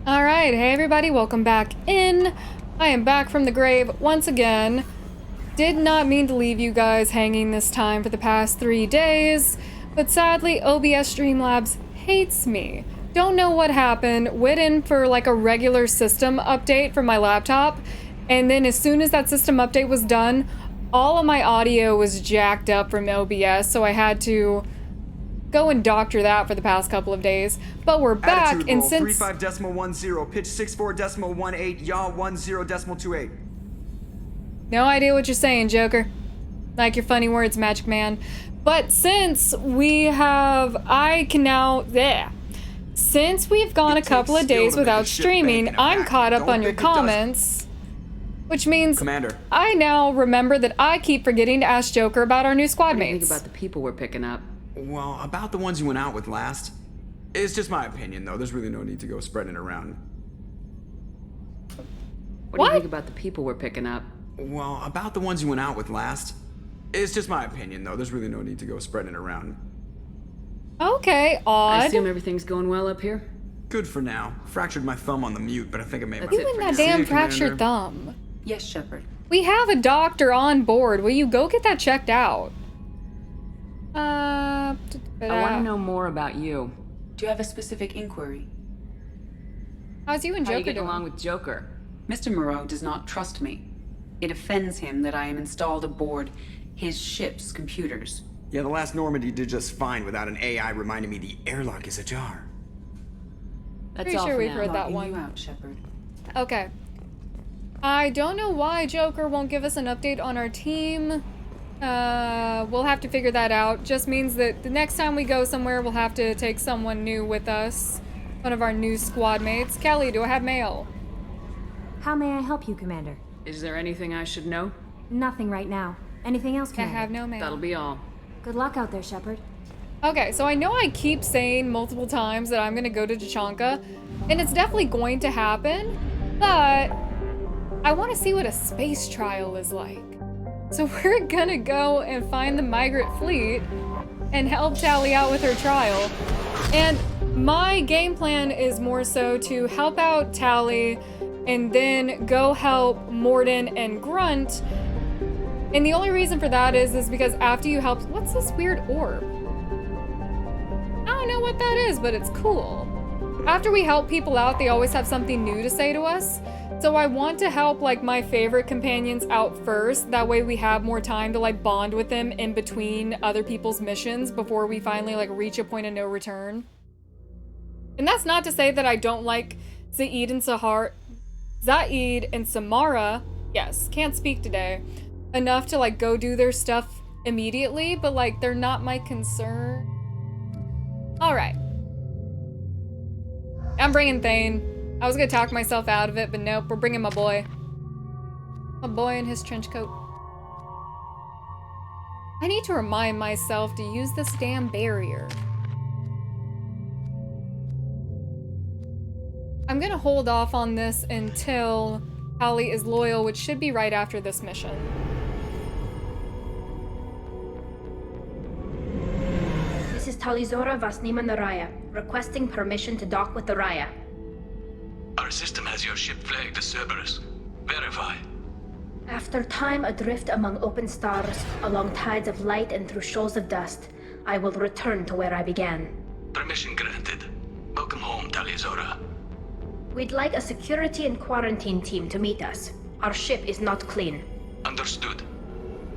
Alright, hey everybody, welcome back in. I am back from the grave once again. Did not mean to leave you guys hanging this time for the past 3 days, but sadly OBS Streamlabs hates me. Don't know what happened, went in for like a regular system update for my laptop, and then as soon as that system update was done, all of my audio was jacked up from OBS, so I had to go and doctor that for the past couple of days. But we're back, Attitude and roll, since 35.10, pitch 64.18, yaw 10.28. no idea what you're saying, Joker. Like your funny words, Magic Man. But since we have, since we've gone a couple of days without streaming, I'm caught up on your comments, which means Commander, I now remember that I keep forgetting to ask Joker about our new squad What do you think mates. about the people we're picking up? well, about the ones you went out with last. It's just my opinion, though. There's really no need to go spreading it around. What do you think about the people we're picking up? Well, about the ones you went out with last. It's just my opinion, though. There's really no need to go spreading it around. Okay, I odd. assume everything's going well up here? Good for now. Fractured my thumb on the mute, but I think I made That's my... it You and for that now. damn See you, fractured Commander. thumb. Yes, Shepard. We have a doctor on board. Will you go get that checked out? I want to know more about you. Do you have a specific inquiry? How's you and How are you Joker getting doing? along with Joker? Mr. Moreau does not trust me. It offends him that I am installed aboard his ship's computers. Yeah, the last Normandy did just fine without an AI reminding me the airlock is ajar. That's Pretty all sure for we've now. heard that Logging one. you out, Shepard. Okay. I don't know why Joker won't give us an update on our team. We'll have to figure that out. Just means that the next time we go somewhere, we'll have to take someone new with us. One of our new squad mates. Kelly, do I have mail? How may I help you, Commander? Is there anything I should know? Nothing right now. Anything else, I Commander? have no mail. That'll be all. Good luck out there, Shepard. Okay, so I know I keep saying multiple times that I'm gonna go to Tachanka, and it's definitely going to happen, but I want to see what a space trial is like. So we're gonna go and find the migrant fleet and help Tali out with her trial. And my game plan is more so to help out Tali and then go help Morden and Grunt. And the only reason for that is because after you help, what's this weird orb? I don't know what that is, but it's cool. After we help people out, they always have something new to say to us. So I want to help like my favorite companions out first. That way we have more time to like bond with them in between other people's missions before we finally like reach a point of no return. And that's not to say that I don't like Zaid and Samara, yes, can't speak today, enough to like go do their stuff immediately, but like they're not my concern. All right. I'm bringing Thane. I was gonna talk myself out of it, but nope, we're bringing my boy. My boy in his trench coat. I need to remind myself to use this damn barrier. I'm gonna hold off on this until Tali is loyal, which should be right after this mission. This is Talizora Vasnima Naraya, requesting permission to dock with the Raya. Our system has your ship flagged as Cerberus. Verify. After time adrift among open stars, along tides of light and through shoals of dust, I will return to where I began. Permission granted. Welcome home, Talizora. We'd like a security and quarantine team to meet us. Our ship is not clean. Understood.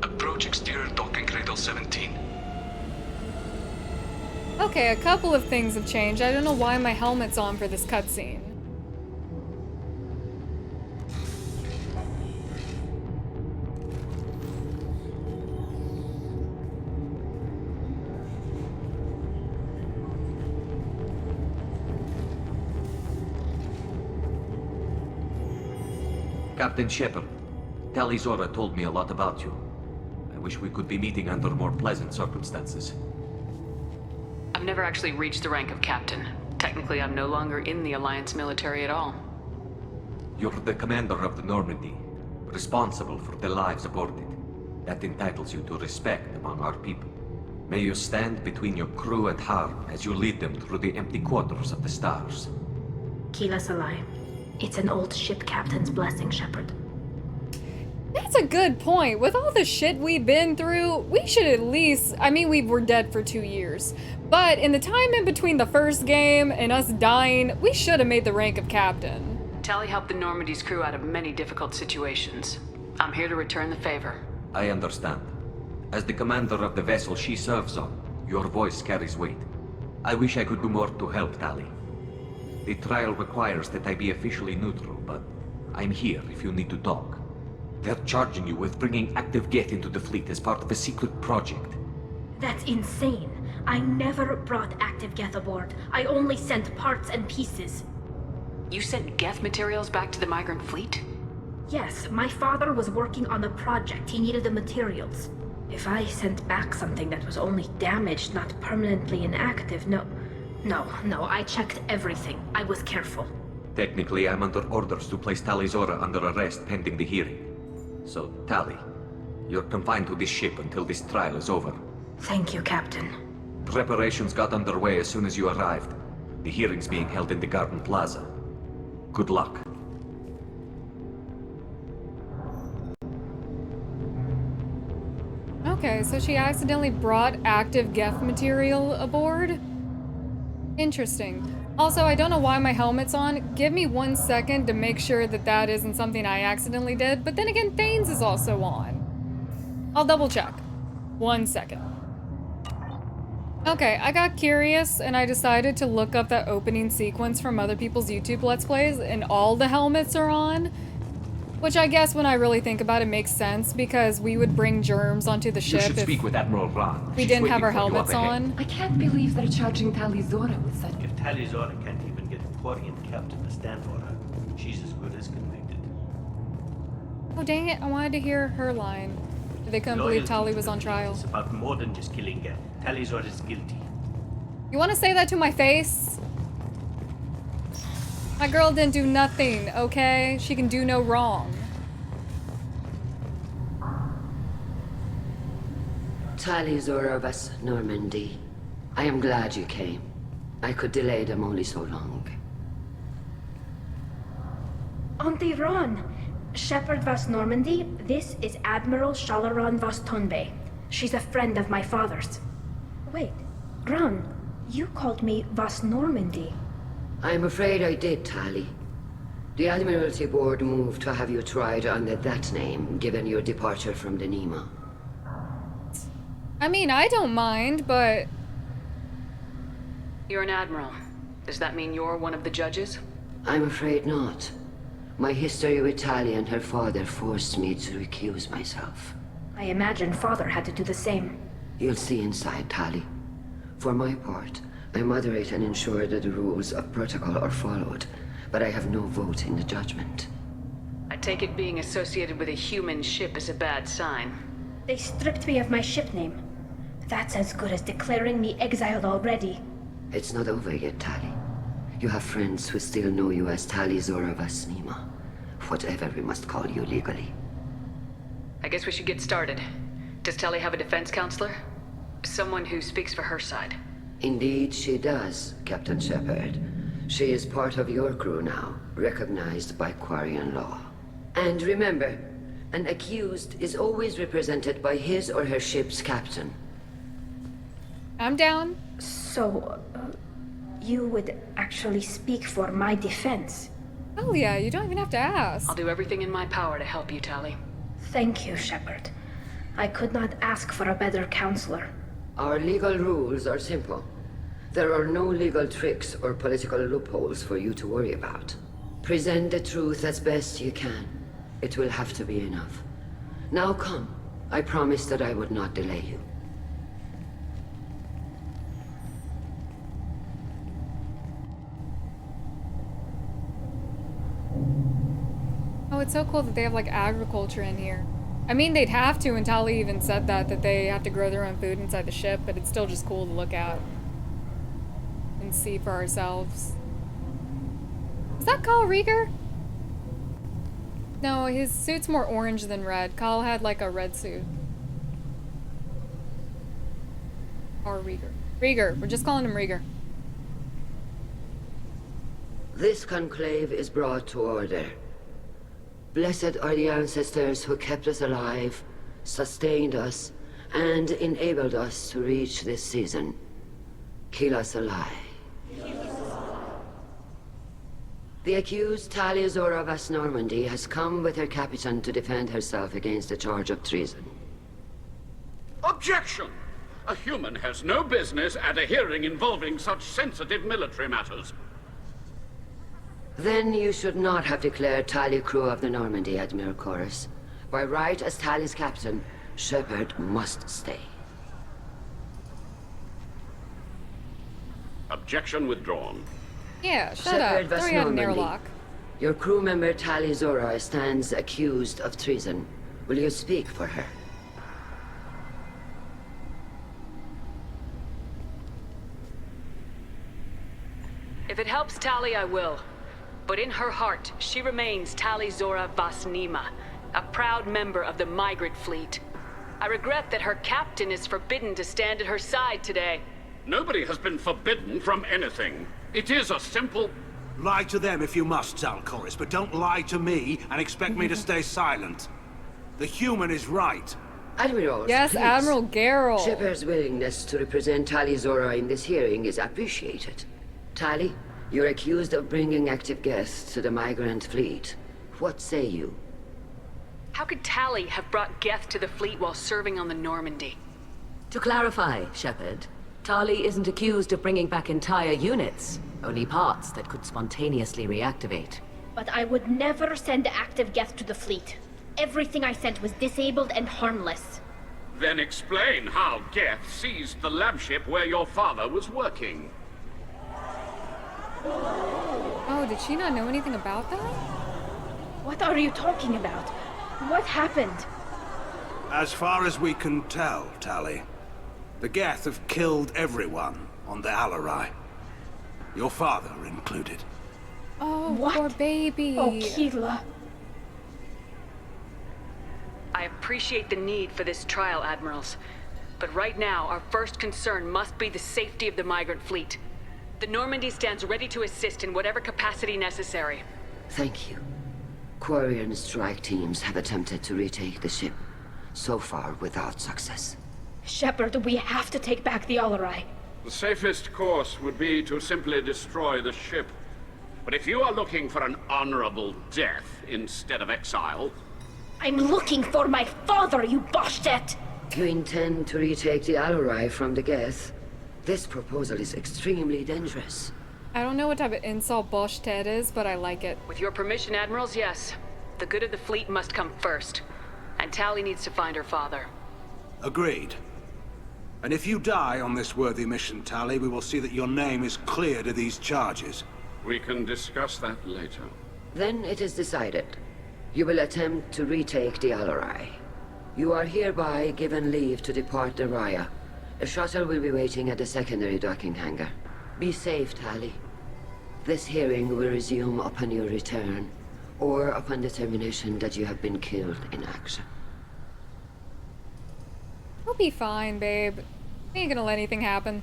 Approach exterior docking cradle 17. Okay, a couple of things have changed. I don't know why my helmet's on for this cutscene. Captain Shepard, Talizora told me a lot about you. I wish we could be meeting under more pleasant circumstances. I've never actually reached the rank of captain. Technically, I'm no longer in the Alliance military at all. You're the commander of the Normandy, responsible for the lives aboard it. That entitles you to respect among our people. May you stand between your crew and harm as you lead them through the empty quarters of the stars. Kila Salai. It's an old ship captain's blessing, Shepard. That's a good point. With all the shit we've been through, we should at least... I mean, we were dead for 2 years. But in the time in between the first game and us dying, we should have made the rank of captain. Tali helped the Normandy's crew out of many difficult situations. I'm here to return the favor. I understand. As the commander of the vessel she serves on, your voice carries weight. I wish I could do more to help, Tali. The trial requires that I be officially neutral, but I'm here if you need to talk. They're charging you with bringing active Geth into the fleet as part of a secret project. That's insane. I never brought active Geth aboard. I only sent parts and pieces. You sent Geth materials back to the migrant fleet? Yes, my father was working on a project. He needed the materials. If I sent back something that was only damaged, not permanently inactive, no, I checked everything. I was careful. Technically, I'm under orders to place Tali Zora under arrest pending the hearing. So, Tali, you're confined to this ship until this trial is over. Thank you, Captain. Preparations got underway as soon as you arrived. The hearing's being held in the Garden Plaza. Good luck. Okay, so she accidentally brought active Geth material aboard? Interesting. Also, I don't know why my helmet's on. Give me 1 second to make sure that that isn't something I accidentally did. But then again, Thane's is also on. I'll double check. 1 second. Okay, I got curious and I decided to look up that opening sequence from other people's YouTube Let's Plays, and all the helmets are on. Which I guess when I really think about it makes sense, because we would bring germs onto the ship You should if speak with Admiral Ron. we She's didn't have waiting our for you up helmets ahead. on. I can't believe they're charging Tali Zora with such... If Tali Zora can't even get a Quarian captain to stand for her, she's as good as convicted. Oh dang it, I wanted to hear her line. They couldn't believe Loyalty Tali to was the on fleet trial. is about more than just killing Geth. Tali Zora is guilty. You want to say that to my face? My girl didn't do nothing, okay? She can do no wrong. Tali Zora of us, Normandy. I am glad you came. I could delay them only so long. Auntie Ron! Shepard Vas Normandy, this is Admiral Shalaran Vas Tonbe. She's a friend of my father's. Wait, Ron, you called me Vas Normandy. I'm afraid I did, Tali. The Admiralty Board moved to have you tried under that name, given your departure from the Nima. I mean, I don't mind, but... You're an admiral. Does that mean you're one of the judges? I'm afraid not. My history with Tali and her father forced me to recuse myself. I imagine father had to do the same. You'll see inside, Tali. For my part, I moderate and ensure that the rules of protocol are followed, but I have no vote in the judgment. I take it being associated with a human ship is a bad sign. They stripped me of my ship name. That's as good as declaring me exiled already. It's not over yet, Tali. You have friends who still know you as Tali Zora Vas Nima. Whatever we must call you legally. I guess we should get started. Does Tali have a defense counselor? Someone who speaks for her side. Indeed she does, Captain Shepard. She is part of your crew now, recognized by Quarian law. And remember, an accused is always represented by his or her ship's captain. I'm down. So, you would actually speak for my defense? Oh yeah, you don't even have to ask. I'll do everything in my power to help you, Tali. Thank you, Shepard. I could not ask for a better counselor. Our legal rules are simple. There are no legal tricks or political loopholes for you to worry about. Present the truth as best you can. It will have to be enough. Now come. I promised that I would not delay you. Oh, it's so cool that they have like agriculture in here. I mean, they'd have to, and Tali even said that they have to grow their own food inside the ship, but it's still just cool to look at and see for ourselves. Is that Kyle Rieger? No, his suit's more orange than red. Kyle had like a red suit. Or Rieger. Rieger. We're just calling him Rieger. This conclave is brought to order. Blessed are the ancestors who kept us alive, sustained us, and enabled us to reach this season. Keep us alive. The accused Tali Zora of Normandy has come with her captain to defend herself against the charge of treason. Objection! A human has no business at a hearing involving such sensitive military matters. Then you should not have declared Tali crew of the Normandy, Admiral Chorus. By right as Tali's captain, Shepard must stay. Objection withdrawn. Yeah, shut Shepard up. Throw you out an Normandy. airlock. Your crew member Tali Zora stands accused of treason. Will you speak for her? If it helps Tali, I will. But in her heart, she remains Tali Zora Vasnima, a proud member of the migrant fleet. I regret that her captain is forbidden to stand at her side today. Nobody has been forbidden from anything. It is a simple... Lie to them if you must, Zalcoris, but don't lie to me and expect me to stay silent. The human is right. Admirals, Yes, please. Admiral Geralt. Shepard's willingness to represent Tali Zora in this hearing is appreciated. Tali, you're accused of bringing active guests to the migrant fleet. What say you? How could Tali have brought Geth to the fleet while serving on the Normandy? To clarify, Shepard, Tali isn't accused of bringing back entire units, only parts that could spontaneously reactivate. But I would never send active Geth to the fleet. Everything I sent was disabled and harmless. Then explain how Geth seized the lab ship where your father was working. Oh, did she not know anything about that? What are you talking about? What happened? As far as we can tell, Tali, the Geth have killed everyone on the Alarai. Your father included. Oh, What? poor baby. Oh, Keela. I appreciate the need for this trial, Admirals. But right now, our first concern must be the safety of the migrant fleet. The Normandy stands ready to assist in whatever capacity necessary. Thank you. Quarian strike teams have attempted to retake the ship, so far without success. Shepard, we have to take back the Alarai. The safest course would be to simply destroy the ship. But if you are looking for an honorable death instead of exile... I'm looking for my father, you bastet! You intend to retake the Alarai from the Geth? This proposal is extremely dangerous. I don't know what type of insult Boschted is, but I like it. With your permission, Admirals, yes. The good of the fleet must come first. And Tali needs to find her father. Agreed. And if you die on this worthy mission, Tali, we will see that your name is cleared of these charges. We can discuss that later. Then it is decided. You will attempt to retake the Alarai. You are hereby given leave to depart the Raya. A shuttle will be waiting at the secondary docking hangar. Be safe, Tali. This hearing will resume upon your return, or upon determination that you have been killed in action. We'll be fine, babe. Ain't gonna let anything happen.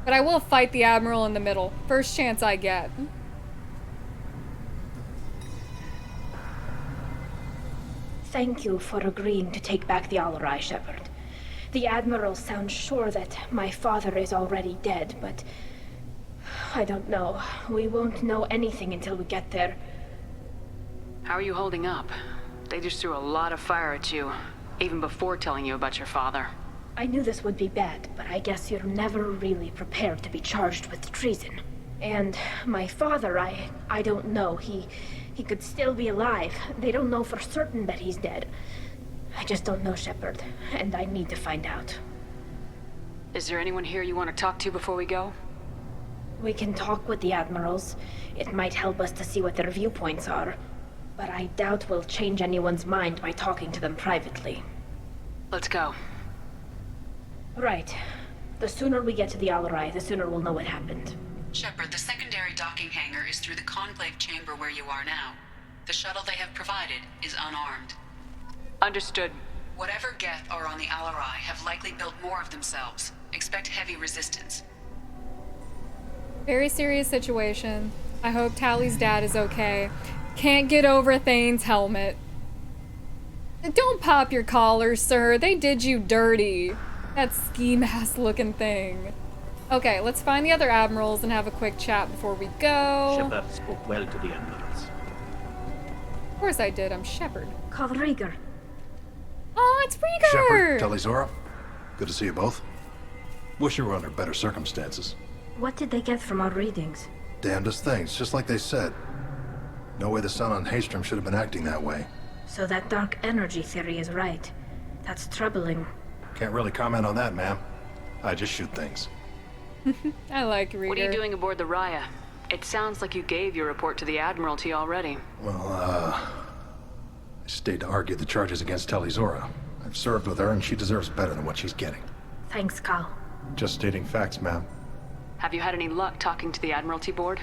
But I will fight the Admiral in the middle. First chance I get. Thank you for agreeing to take back the Alarai, Shepard. The Admiral sounds sure that my father is already dead, but... I don't know. We won't know anything until we get there. How are you holding up? They just threw a lot of fire at you, even before telling you about your father. I knew this would be bad, but I guess you're never really prepared to be charged with treason. And my father, I don't know. He could still be alive. They don't know for certain that he's dead. I just don't know, Shepard, and I need to find out. Is there anyone here you want to talk to before we go? We can talk with the Admirals. It might help us to see what their viewpoints are. But I doubt we'll change anyone's mind by talking to them privately. Let's go. Right. The sooner we get to the Alarai, the sooner we'll know what happened. Shepard, the secondary docking hangar is through the conclave chamber where you are now. The shuttle they have provided is unarmed. Understood. Whatever Geth are on the Alarai have likely built more of themselves. Expect heavy resistance. Very serious situation. I hope Tali's dad is okay. Can't get over Thane's helmet. Don't pop your collar, sir. They did you dirty. That ski mask looking thing. Okay, let's find the other admirals and have a quick chat before we go. Shepard spoke well to the admirals. Of course I did. I'm Shepard. Call Rieger. Oh, it's Rieger! Shepard, Tali, Zora. Good to see you both. Wish you were under better circumstances. What did they get from our readings? Damnedest things, just like they said. No way the sun on Haystrom should have been acting that way. So that dark energy theory is right. That's troubling. Can't really comment on that, ma'am. I just shoot things. I like Rieger. What are you doing aboard the Raya? It sounds like you gave your report to the Admiralty already. Well, I stayed to argue the charges against Tali Zora. I've served with her, and she deserves better than what she's getting. Thanks, Cal. Just stating facts, ma'am. Have you had any luck talking to the Admiralty board?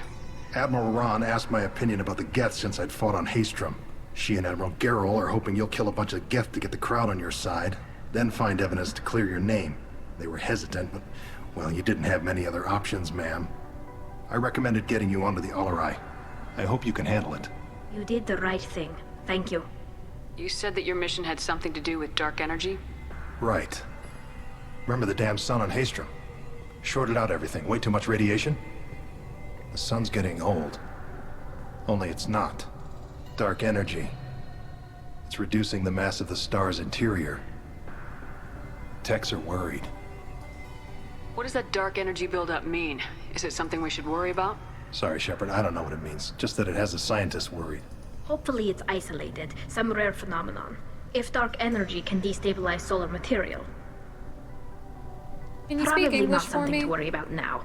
Admiral Ron asked my opinion about the Geth since I'd fought on Haystrom. She and Admiral Gerrel are hoping you'll kill a bunch of Geth to get the crowd on your side, then find evidence to clear your name. They were hesitant, but, well, you didn't have many other options, ma'am. I recommended getting you onto the Alarai. I hope you can handle it. You did the right thing. Thank you. You said that your mission had something to do with dark energy? Right. Remember the damn sun on Haystrom? Shorted out everything. Way too much radiation? The sun's getting old. Only it's not. Dark energy. It's reducing the mass of the star's interior. Techs are worried. What does that dark energy buildup mean? Is it something we should worry about? Sorry, Shepard, I don't know what it means. Just that it has the scientists worried. Hopefully it's isolated, some rare phenomenon. If dark energy can destabilize solar material. Can you Probably speak English not for something me? to worry about now.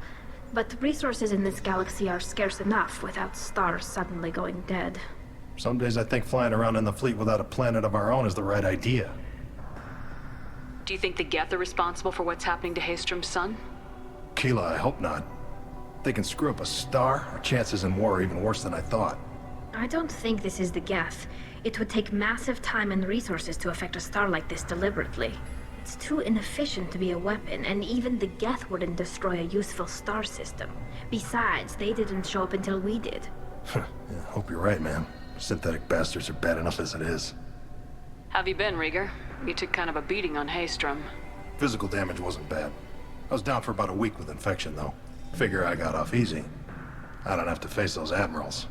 But resources in this galaxy are scarce enough without stars suddenly going dead. Some days I think flying around in the fleet without a planet of our own is the right idea. Do you think the Geth are responsible for what's happening to Haystrom's sun? Keela, I hope not. If they can screw up a star, our chances in war are even worse than I thought. I don't think this is the Geth. It would take massive time and resources to affect a star like this deliberately. It's too inefficient to be a weapon, and even the Geth wouldn't destroy a useful star system. Besides, they didn't show up until we did. Yeah, hope you're right, man. Synthetic bastards are bad enough as it is. Have you been, Rieger? You took kind of a beating on Haystrom. Physical damage wasn't bad. I was down for about a week with infection, though. Figure I got off easy. I don't have to face those admirals.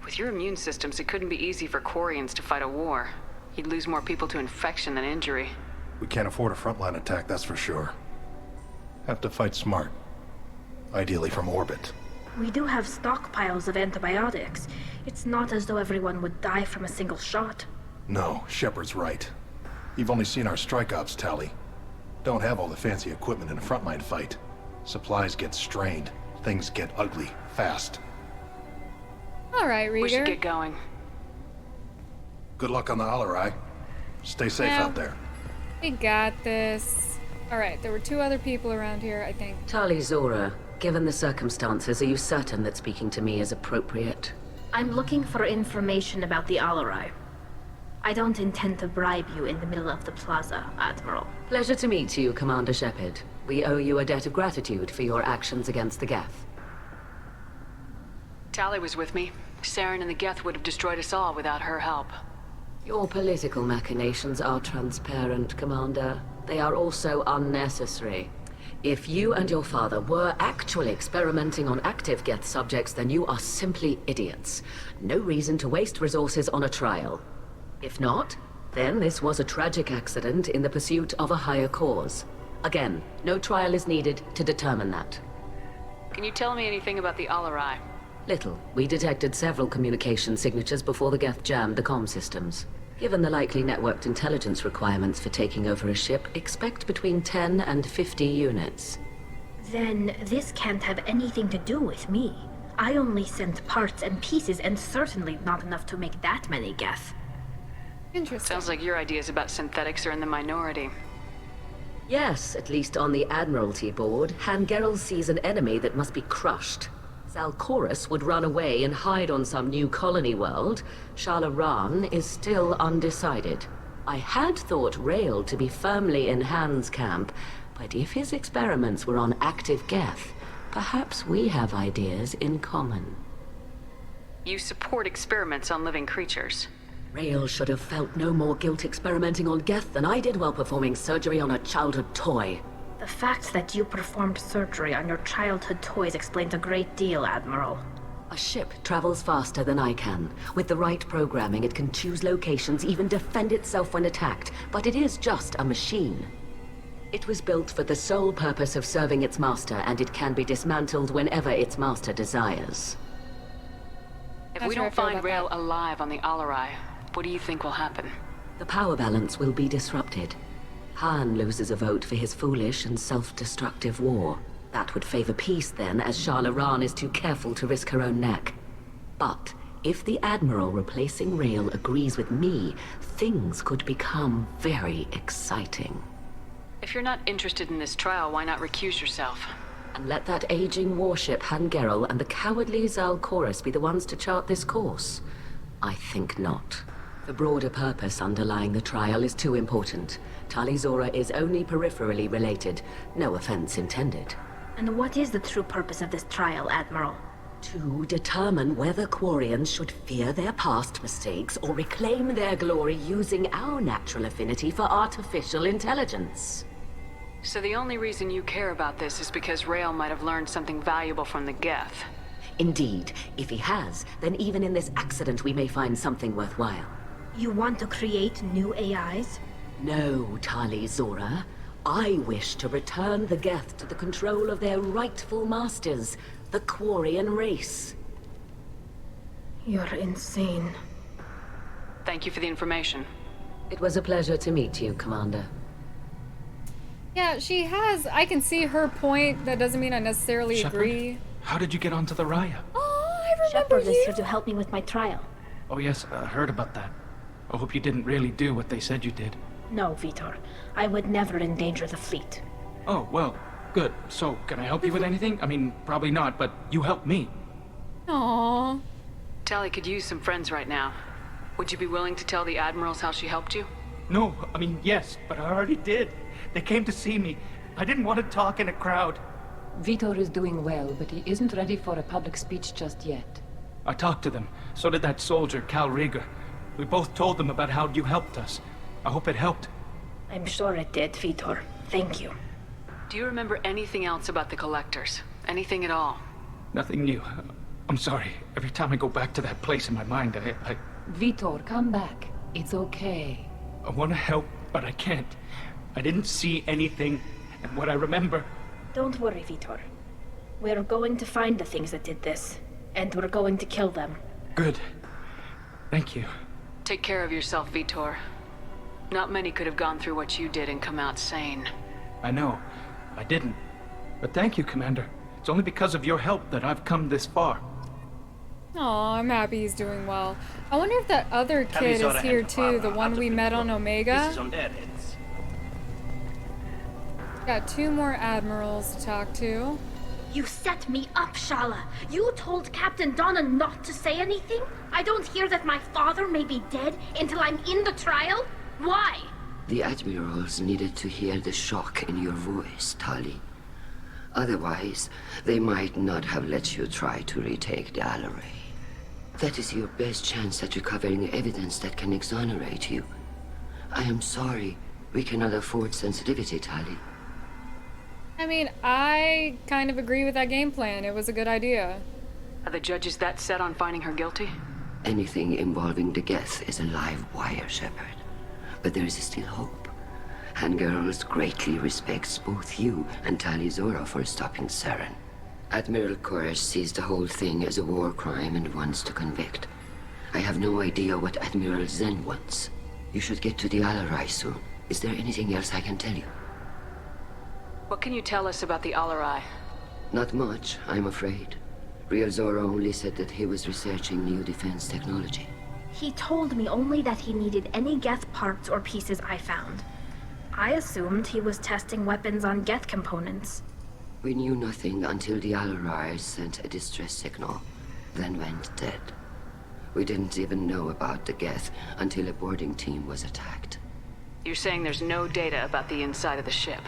With your immune systems, it couldn't be easy for Quarians to fight a war. You'd lose more people to infection than injury. We can't afford a frontline attack, that's for sure. Have to fight smart. Ideally from orbit. We do have stockpiles of antibiotics. It's not as though everyone would die from a single shot. No, Shepard's right. You've only seen our strike ops, Tali. Don't have all the fancy equipment in a frontline fight. Supplies get strained. Things get ugly, fast. All right, Rieger. We should get going. Good luck on the Alarai. Stay safe out there. We got this. All right, there were two other people around here, I think. Tali Zora, given the circumstances, are you certain that speaking to me is appropriate? I'm looking for information about the Alarai. I don't intend to bribe you in the middle of the plaza, Admiral. Pleasure to meet you, Commander Shepard. We owe you a debt of gratitude for your actions against the Geth. Tali was with me. Saren and the Geth would have destroyed us all without her help. Your political machinations are transparent, Commander. They are also unnecessary. If you and your father were actually experimenting on active Geth subjects, then you are simply idiots. No reason to waste resources on a trial. If not, then this was a tragic accident in the pursuit of a higher cause. Again, no trial is needed to determine that. Can you tell me anything about the Alarai? Little. We detected several communication signatures before the Geth jammed the comm systems. Given the likely networked intelligence requirements for taking over a ship, expect between 10 and 50 units. Then this can't have anything to do with me. I only sent parts and pieces, and certainly not enough to make that many Geth. Interesting. Sounds like your ideas about synthetics are in the minority. Yes, at least on the Admiralty board, Han Gerrel sees an enemy that must be crushed. Zalcorus would run away and hide on some new colony world. Shala Ran is still undecided. I had thought Rael to be firmly in Han's camp, but if his experiments were on active Geth, Perhaps we have ideas in common. You support experiments on living creatures. Rael should have felt no more guilt experimenting on Geth than I did while performing surgery on a childhood toy. The fact that you performed surgery on your childhood toys explains a great deal, Admiral. A ship travels faster than I can. With the right programming, it can choose locations, even defend itself when attacked. But it is just a machine. It was built for the sole purpose of serving its master, and it can be dismantled whenever its master desires. If we don't find Rael alive on the Alarai, what do you think will happen? The power balance will be disrupted. Han loses a vote for his foolish and self-destructive war. That would favor peace then, as Shah Laran is too careful to risk her own neck. But if the Admiral replacing Rael agrees with me, things could become very exciting. If you're not interested in this trial, why not recuse yourself? And let that aging warship Han Gerel and the cowardly Zal Chorus be the ones to chart this course? I think not. The broader purpose underlying the trial is too important. Tali Zora is only peripherally related. No offense intended. And what is the true purpose of this trial, Admiral? To determine whether Quarians should fear their past mistakes or reclaim their glory using our natural affinity for artificial intelligence. So the only reason you care about this is because Rael might have learned something valuable from the Geth. Indeed. If he has, then even in this accident we may find something worthwhile. You want to create new AIs? No, Tali Zora. I wish to return the Geth to the control of their rightful masters, the Quarian race. You're insane. Thank you for the information. It was a pleasure to meet you, Commander. Yeah, she has. I can see her point. That doesn't mean I necessarily Shepard? agree. How did you get onto the Raya? Oh, I remember Shepard is you. here to help me with my trial. Oh yes, I heard about that. I hope you didn't really do what they said you did. No, Vitor. I would never endanger the fleet. Oh, well, good. So, can I help you with anything? I mean, probably not, but you helped me. Aww. Tali could use some friends right now. Would you be willing to tell the Admirals how she helped you? No, I mean, yes, but I already did. They came to see me. I didn't want to talk in a crowd. Vitor is doing well, but he isn't ready for a public speech just yet. I talked to them. So did that soldier, Cal Rieger. We both told them about how you helped us. I hope it helped. I'm sure it did, Vitor. Thank you. Do you remember anything else about the Collectors? Anything at all? Nothing new. I'm sorry. Every time I go back to that place in my mind, I Vitor, come back. It's okay. want to help, but I can't. I didn't see anything, and what I remember... Don't worry, Vitor. We're going to find the things that did this, and we're going to kill them. Good. Thank you. Take care of yourself, Vitor. Not many could have gone through what you did and come out sane. I know. I didn't. But thank you, Commander. It's only because of your help that I've come this far. Aw, I'm happy he's doing well. I wonder if that other kid is here too, the one we met on Omega. Got 2 more admirals to talk to. You set me up, Shala. You told Captain Donna not to say anything? I don't hear that my father may be dead until I'm in the trial? Why? The Admirals needed to hear the shock in your voice, Tali. Otherwise, they might not have let you try to retake the Alarai. That is your best chance at recovering evidence that can exonerate you. I am sorry. We cannot afford sensitivity, Tali. I mean, I kind of agree with that game plan. It was a good idea. Are the judges that set on finding her guilty? Anything involving the Geth is a live wire, Shepard. But there is still hope. Hangerls greatly respects both you and Tali Zora for stopping Saren. Admiral Koresh sees the whole thing as a war crime and wants to convict. I have no idea what Admiral Zen wants. You should get to the Alarai soon. Is there anything else I can tell you? What can you tell us about the Alarai? Not much, I'm afraid. Real Zora only said that he was researching new defense technology. He told me only that he needed any Geth parts or pieces I found. I assumed he was testing weapons on Geth components. We knew nothing until the Alarai sent a distress signal, then went dead. We didn't even know about the Geth until a boarding team was attacked. You're saying there's no data about the inside of the ship?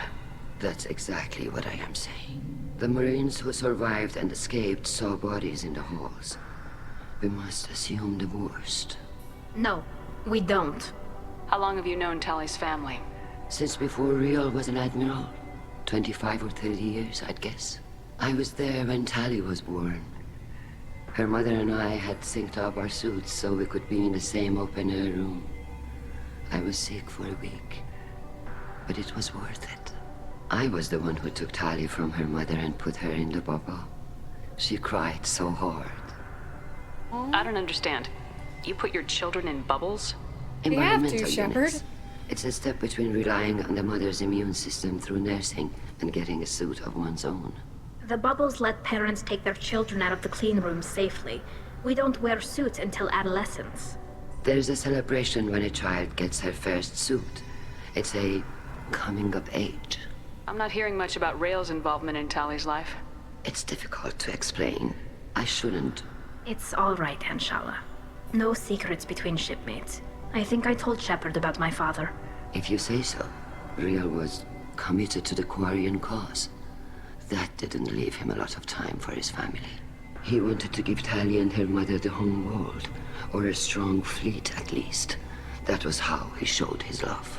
That's exactly what I am saying. The Marines who survived and escaped saw bodies in the halls. We must assume the worst. No, we don't. How long have you known Tali's family? Since before Real was an admiral. 25 or 30 years, I'd guess. I was there when Tali was born. Her mother and I had synced up our suits so we could be in the same open-air room. I was sick for a week, but it was worth it. I was the one who took Tali from her mother and put her in the bubble. She cried so hard. I don't understand. You put your children in bubbles? You have to, Environmental Shepard. units. It's a step between relying on the mother's immune system through nursing and getting a suit of one's own. The bubbles let parents take their children out of the clean rooms safely. We don't wear suits until adolescence. There's a celebration when a child gets her first suit. It's a coming of age. I'm not hearing much about Rael's involvement in Tali's life. It's difficult to explain. I shouldn't. It's all right, Anshala. No secrets between shipmates. I think I told Shepard about my father. If you say so. Real was committed to the Quarian cause. That didn't leave him a lot of time for his family. He wanted to give Tali and her mother the home world, or a strong fleet at least. That was how he showed his love.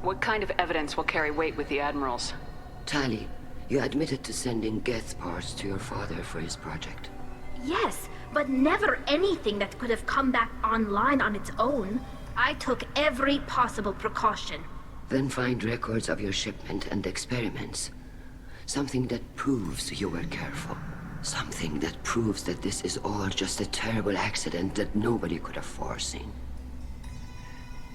What kind of evidence will carry weight with the admirals? Tali, you admitted to sending Geth parts to your father for his project. Yes, but never anything that could have come back online on its own. I took every possible precaution. Then find records of your shipment and experiments. Something that proves you were careful. Something that proves that this is all just a terrible accident that nobody could have foreseen.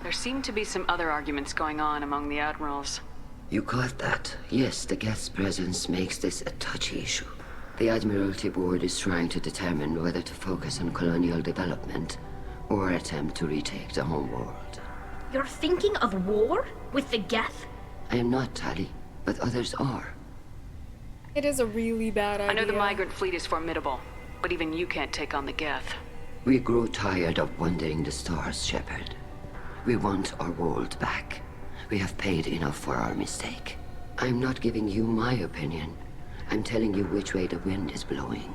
There seem to be some other arguments going on among the admirals. You caught that? Yes, the Geth's presence makes this a touchy issue. The Admiralty Board is trying to determine whether to focus on colonial development or attempt to retake the home world. You're thinking of war? With the Geth? I am not, Tali, but others are. It is a really bad idea. I know the migrant fleet is formidable, but even you can't take on the Geth. We grow tired of wandering the stars, Shepard. We want our world back. We have paid enough for our mistake. I'm not giving you my opinion. I'm telling you which way the wind is blowing.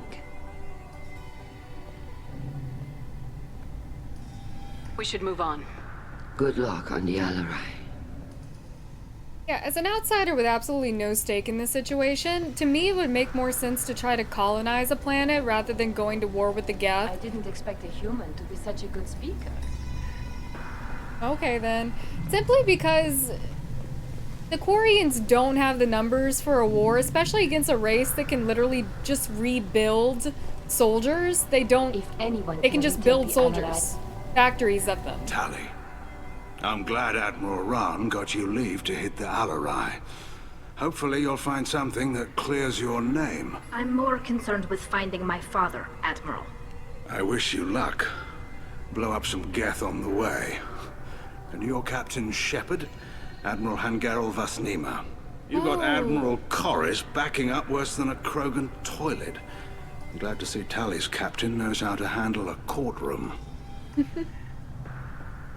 We should move on. Good luck on the Alarai. Yeah, as an outsider with absolutely no stake in this situation, to me it would make more sense to try to colonize a planet rather than going to war with the Geth. I didn't expect a human to be such a good speaker. Okay then. Simply because the Quarians don't have the numbers for a war, especially against a race that can literally just rebuild soldiers. They don't. If anyone they can just build soldiers. Factories of them. Tali, I'm glad Admiral Rahn got you leave to hit the Alarai. Hopefully you'll find something that clears your name. I'm more concerned with finding my father, Admiral. I wish you luck. Blow up some Geth on the way. And your Captain Shepard? Admiral Hangarel Vasnima. You got Admiral Corris backing up worse than a Krogan toilet. I'm glad to see Tali's captain knows how to handle a courtroom.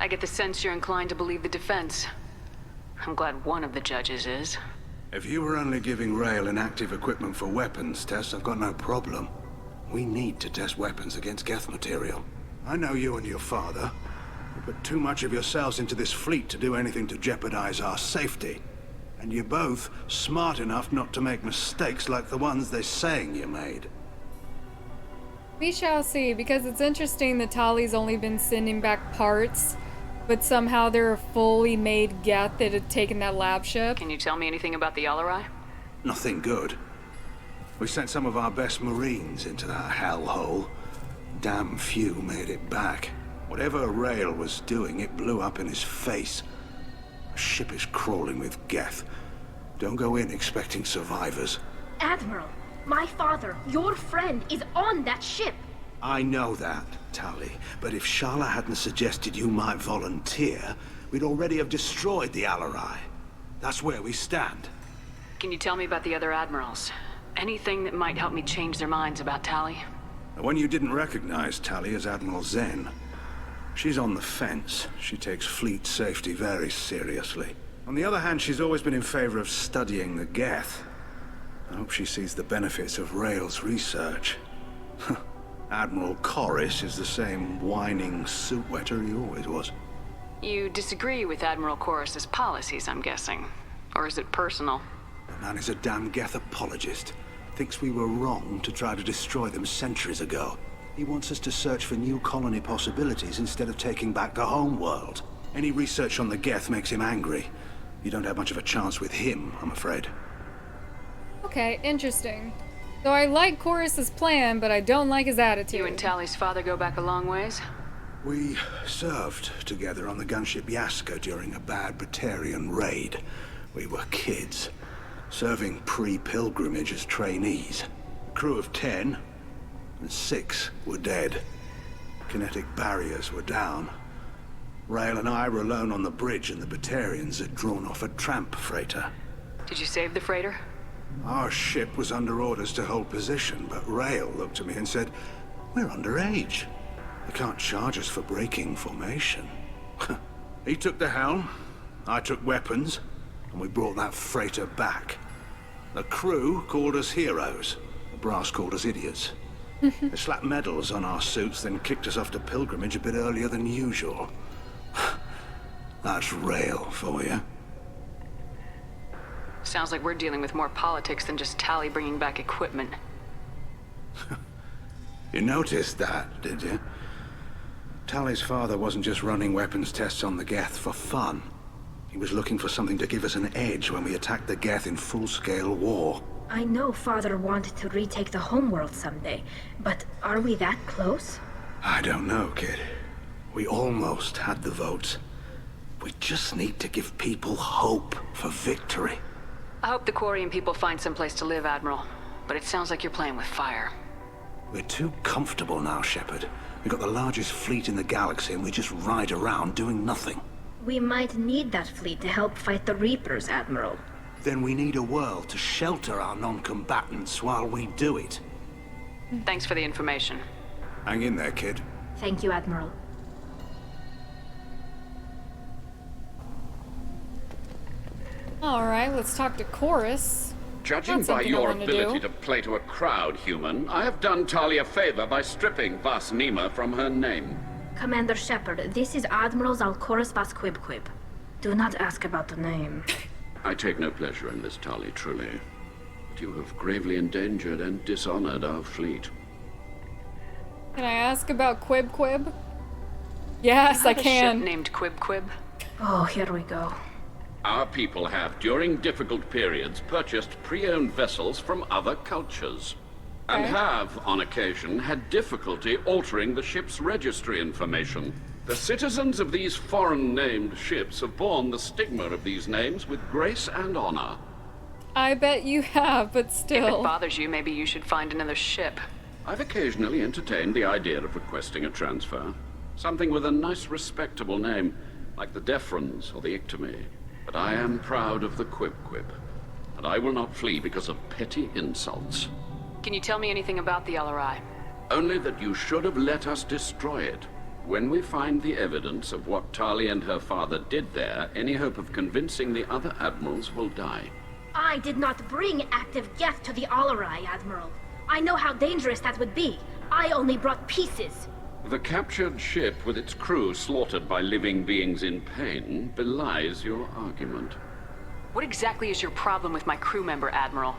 I get the sense you're inclined to believe the defense. I'm glad one of the judges is. If you were only giving Rael inactive equipment for weapons tests, I've got no problem. We need to test weapons against Geth material. I know you and your father. You put too much of yourselves into this fleet to do anything to jeopardize our safety. And you're both smart enough not to make mistakes like the ones they're saying you made. We shall see, because it's interesting that Tali's only been sending back parts, but somehow they're a fully made Geth that had taken that lab ship. Can you tell me anything about the Alarai? Nothing good. We sent some of our best Marines into that hellhole. Damn few made it back. Whatever Rael was doing, it blew up in his face. The ship is crawling with Geth. Don't go in expecting survivors. Admiral, my father, your friend, is on that ship. I know that, Tali, but if Shala hadn't suggested you might volunteer, we'd already have destroyed the Alarai. That's where we stand. Can you tell me about the other admirals? Anything that might help me change their minds about Tali? The one you didn't recognize, Tali, is Admiral Zen. She's on the fence. She takes fleet safety very seriously. On the other hand, she's always been in favor of studying the Geth. I hope she sees the benefits of Rael's research. Admiral Corris is the same whining suit wetter he always was. You disagree with Admiral Corris's policies, I'm guessing. Or is it personal? The man is a damn Geth apologist. Thinks we were wrong to try to destroy them centuries ago. He wants us to search for new colony possibilities instead of taking back the home world. Any research on the Geth makes him angry. You don't have much of a chance with him, I'm afraid. Okay, interesting. So I like Corus's plan, but I don't like his attitude. You and Tali's father go back a long ways? We served together on the gunship Yaska during a bad Batarian raid. We were kids, serving pre-pilgrimage as trainees. A crew of 10, and 6 were dead. Kinetic barriers were down. Rael and I were alone on the bridge, and the Batarians had drawn off a tramp freighter. Did you save the freighter? Our ship was under orders to hold position, but Rael looked at me and said, "We're underage. They can't charge us for breaking formation." He took the helm, I took weapons, and we brought that freighter back. The crew called us heroes. The brass called us idiots. They slapped medals on our suits, then kicked us off to pilgrimage a bit earlier than usual. That's Rael for you. Sounds like we're dealing with more politics than just Tali bringing back equipment. You noticed that, did you? Tali's father wasn't just running weapons tests on the Geth for fun. He was looking for something to give us an edge when we attacked the Geth in full-scale war. I know Father wanted to retake the homeworld someday, but are we that close? I don't know, kid. We almost had the votes. We just need to give people hope for victory. I hope the Quarian people find someplace to live, Admiral. But it sounds like you're playing with fire. We're too comfortable now, Shepard. We've got the largest fleet in the galaxy and we just ride around doing nothing. We might need that fleet to help fight the Reapers, Admiral. Then we need a world to shelter our non-combatants while we do it. Thanks for the information. Hang in there, kid. Thank you, Admiral. Alright, let's talk to Chorus. Judging That's by something I your wanna ability do. to play to a crowd, human, I have done Tali a favor by stripping Vas Nima from her name. Commander Shepard, this is Admiral Zalcorus Vasquibquib. Do not ask about the name. I take no pleasure in this, Tali, truly. But you have gravely endangered and dishonored our fleet. Can I ask about Quib Quib? Yes, I A can. ship named Quib Quib? Oh, here we go. Our people have, during difficult periods, purchased pre-owned vessels from other cultures. And Okay. have, on occasion, had difficulty altering the ship's registry information. The citizens of these foreign-named ships have borne the stigma of these names with grace and honor. I bet you have, but If still. it bothers you, maybe you should find another ship. I've occasionally entertained the idea of requesting a transfer. Something with a nice, respectable name, like the Defrons or the Ictomy. But I am proud of the Quib Quib, and I will not flee because of petty insults. Can you tell me anything about the LRI? Only that you should have let us destroy it. When we find the evidence of what Tali and her father did there, any hope of convincing the other admirals will die. I did not bring active Geth to the Alarai, Admiral. I know how dangerous that would be. I only brought pieces. The captured ship with its crew slaughtered by living beings in pain belies your argument. What exactly is your problem with my crew member, Admiral?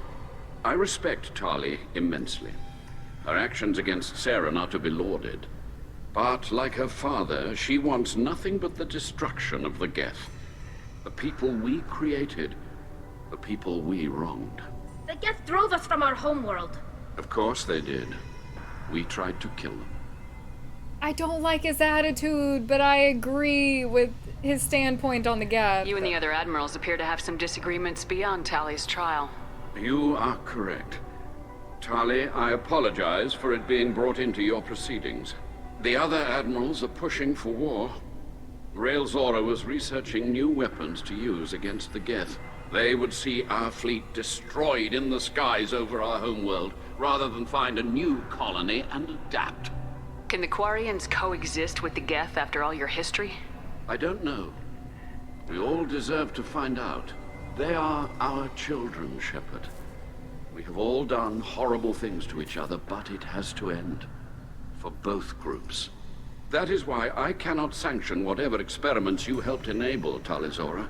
I respect Tali immensely. Her actions against Saren are to be lauded. But, like her father, she wants nothing but the destruction of the Geth. The people we created. The people we wronged. The Geth drove us from our homeworld. Of course they did. We tried to kill them. I don't like his attitude, but I agree with his standpoint on the Geth. You and the other admirals appear to have some disagreements beyond Tali's trial. You are correct. Tali, I apologize for it being brought into your proceedings. The other admirals are pushing for war. Rael Zora was researching new weapons to use against the Geth. They would see our fleet destroyed in the skies over our homeworld, rather than find a new colony and adapt. Can the Quarians coexist with the Geth after all your history? I don't know. We all deserve to find out. They are our children, Shepard. We have all done horrible things to each other, but it has to end. For both groups. That is why I cannot sanction whatever experiments you helped enable, Tali Zora.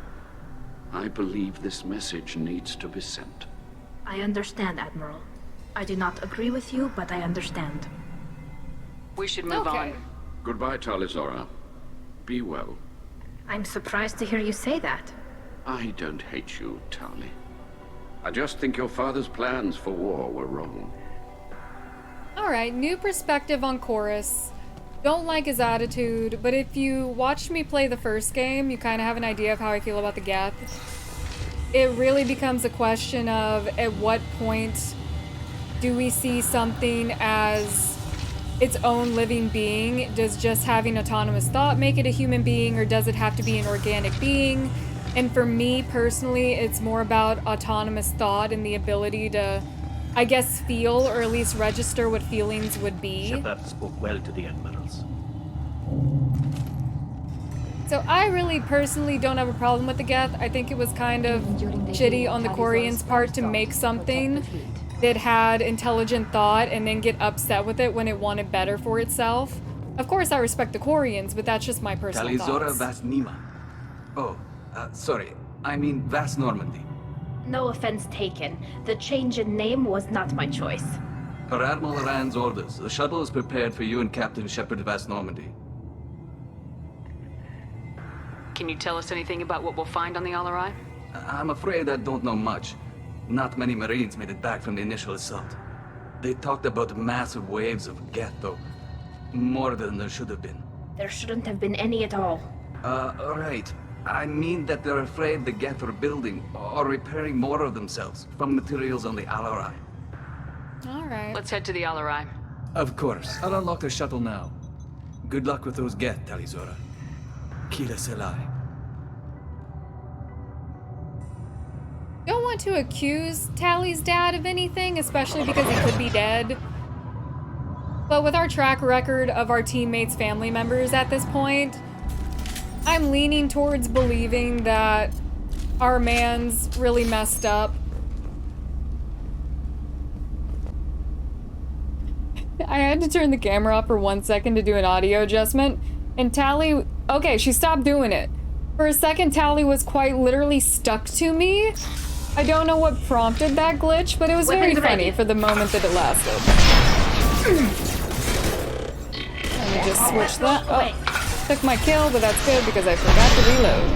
I believe this message needs to be sent. I understand, Admiral. I do not agree with you, but I understand. We should move on. Goodbye, Tali Zora. Be well. I'm surprised to hear you say that. I don't hate you, Tali. I just think your father's plans for war were wrong. Alright, new perspective on Chorus. Don't like his attitude, but if you watched me play the first game, you kind of have an idea of how I feel about the Geth. It really becomes a question of at what point do we see something as its own living being? Does just having autonomous thought make it a human being, or does it have to be an organic being? And for me personally, it's more about autonomous thought and the ability to, I guess, feel or at least register what feelings would be. Shepard spoke well to the admirals. So I really personally don't have a problem with the Geth. I think it was kind of shitty on the Quarians' part to make something that had intelligent thought and then get upset with it when it wanted better for itself. Of course I respect the Quarians, but that's just my personal Tali Zora thoughts. Vas Nima. Oh, sorry. I mean Vas Normandy. No offense taken. The change in name was not my choice. Per Admiral Rand's orders, the shuttle is prepared for you and Captain Shepard Vas Normandy. Can you tell us anything about what we'll find on the Alarai? I'm afraid I don't know much. Not many Marines made it back from the initial assault. They talked about massive waves of Geth, though. More than there should have been. There shouldn't have been any at all. Right. I mean that they're afraid the Geth are building or repairing more of themselves from materials on the Alarai. Alright. Let's head to the Alarai. Of course. I'll unlock the shuttle now. Good luck with those Geth, Tali Zora. Kila Selai. Don't want to accuse Tali's dad of anything, especially because he could be dead. But with our track record of our teammates' family members at this point, I'm leaning towards believing that our man's really messed up. I had to turn the camera off for 1 second to do an audio adjustment, and Tali, okay, she stopped doing it. For a second, Tali was quite literally stuck to me. I don't know what prompted that glitch, but it was very funny for the moment that it lasted. Let me just switch that. Oh, took my kill, but that's good because I forgot to reload.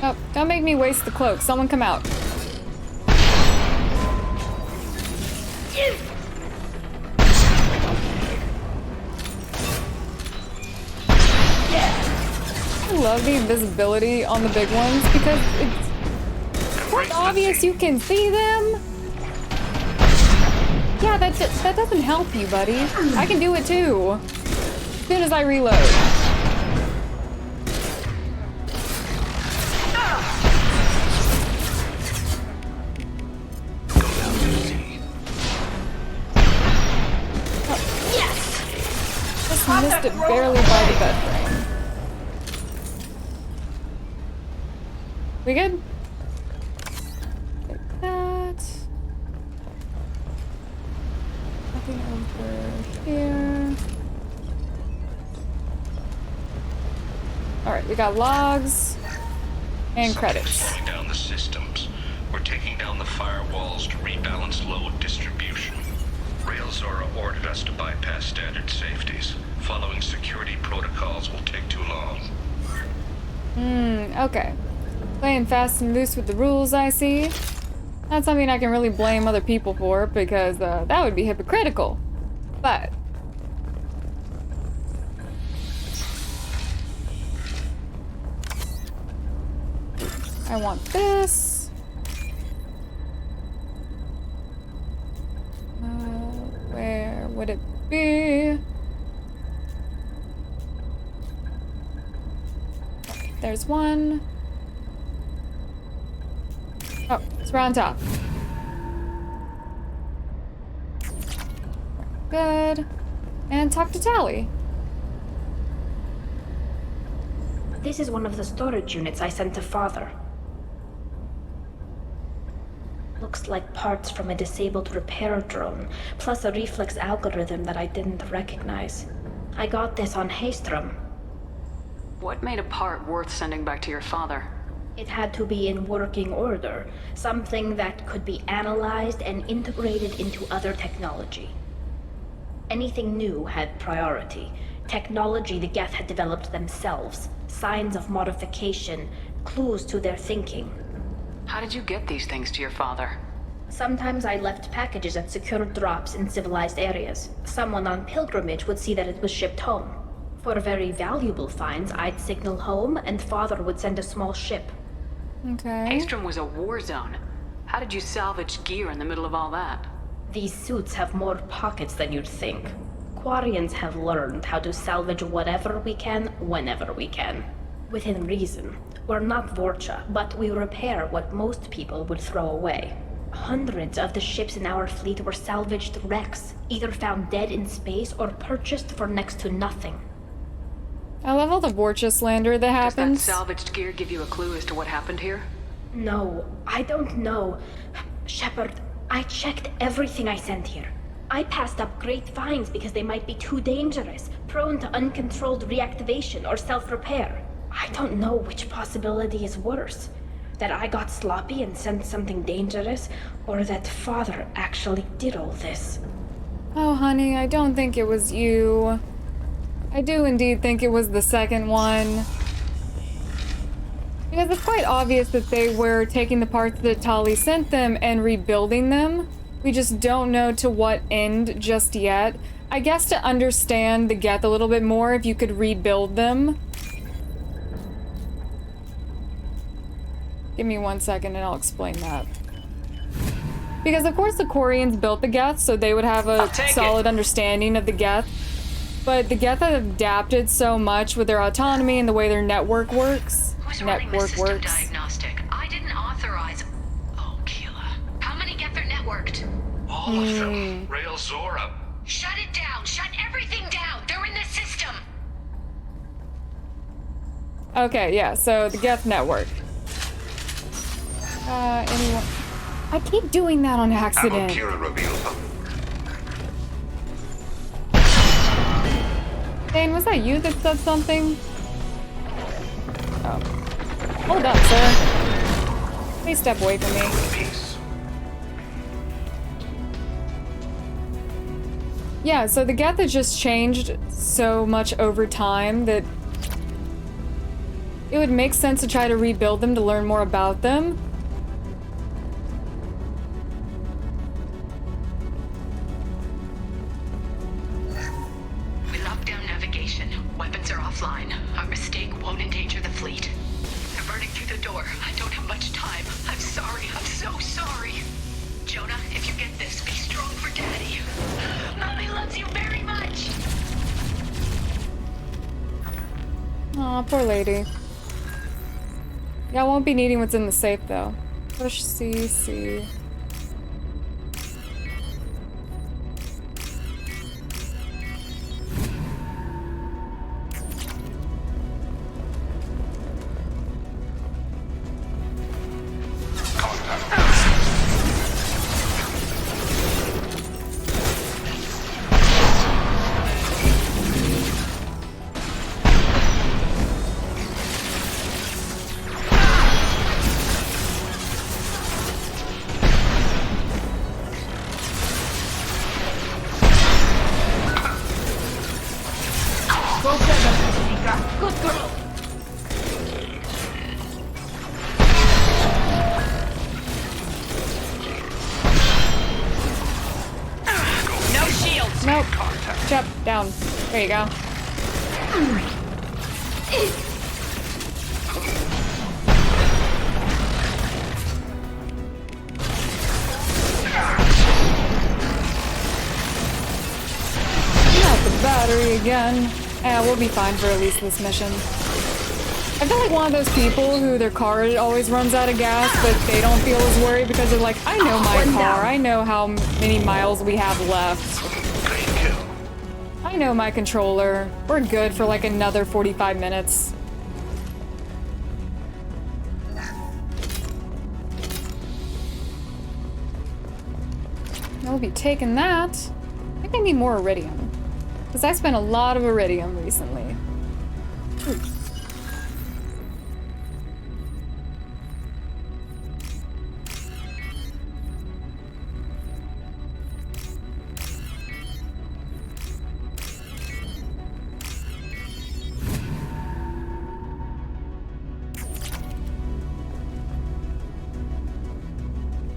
Oh, don't make me waste the cloak. Someone come out. I love the invisibility on the big ones because it's quite obvious you can see them. Yeah, that doesn't help you, buddy. I can do it too. As soon as I reload. Just missed it barely by the bed frame. We good? Like that. Nothing over here. Alright, we got logs and credits. Slowing down the systems. We're taking down the firewalls to rebalance load distribution. Rail Zora ordered us to bypass standard safeties. Following security protocols will take too long. Okay. Playing fast and loose with the rules, I see. Not something I can really blame other people for, because that would be hypocritical. But I want this. Where would it be? There's one. Oh, it's right on top. Good. And talk to Tali. This is one of the storage units I sent to Father. Looks like parts from a disabled repair drone, plus a reflex algorithm that I didn't recognize. I got this on Haystrom. What made a part worth sending back to your father? It had to be in working order, something that could be analyzed and integrated into other technology. Anything new had priority. Technology the Geth had developed themselves, signs of modification, clues to their thinking. How did you get these things to your father? Sometimes I left packages at secure drops in civilized areas. Someone on pilgrimage would see that it was shipped home. For very valuable finds, I'd signal home, and Father would send a small ship. Okay. Haystrom was a war zone. How did you salvage gear in the middle of all that? These suits have more pockets than you'd think. Quarians have learned how to salvage whatever we can, whenever we can. Within reason. We're not Vorcha, but we repair what most people would throw away. Hundreds of the ships in our fleet were salvaged wrecks, either found dead in space or purchased for next to nothing. I love all the Vorcha slander that happens. Does that salvaged gear give you a clue as to what happened here? No, I don't know. Shepard, I checked everything I sent here. I passed up great finds because they might be too dangerous, prone to uncontrolled reactivation or self-repair. I don't know which possibility is worse. That I got sloppy and sent something dangerous, or that Father actually did all this. Oh, honey, I don't think it was you. I do indeed think it was the second one. Because it's quite obvious that they were taking the parts that Tali sent them and rebuilding them. We just don't know to what end just yet. I guess to understand the Geth a little bit more, if you could rebuild them. Give me 1 second and I'll explain that. Because of course the Quarians built the Geth, so they would have a solid understanding of the Geth. But the Geth have adapted so much with their autonomy and the way their network works. Diagnostic. I didn't authorize. Oh, Keela. How many Geth are networked? All of them. Rail Zora. Shut it down. Shut everything down. They're in the system. Okay, yeah, so the Geth network. Anyone? I keep doing that on accident. Dane, was that you that said something? Oh. Hold up, sir. Please step away from me. Yeah, so the Geth has just changed so much over time that it would make sense to try to rebuild them to learn more about them. We locked down navigation. Weapons are offline. Our mistake won't endanger the fleet. They're burning through the door. I don't have much time. I'm sorry. I'm so sorry. Jonah, if you get this, be strong for Daddy. Mommy loves you very much. Aw, poor lady. Yeah, I won't be needing what's in the safe, though. Push CC. Down. There you go. Not the battery again. Yeah, we'll be fine for at least this mission. I feel like one of those people who their car always runs out of gas, but they don't feel as worried because they're like, I know my car. I know how many miles we have left. I know my controller. We're good for like another 45 minutes. I'll be taking that. I think I need more iridium. Because I spent a lot of iridium recently. Ooh.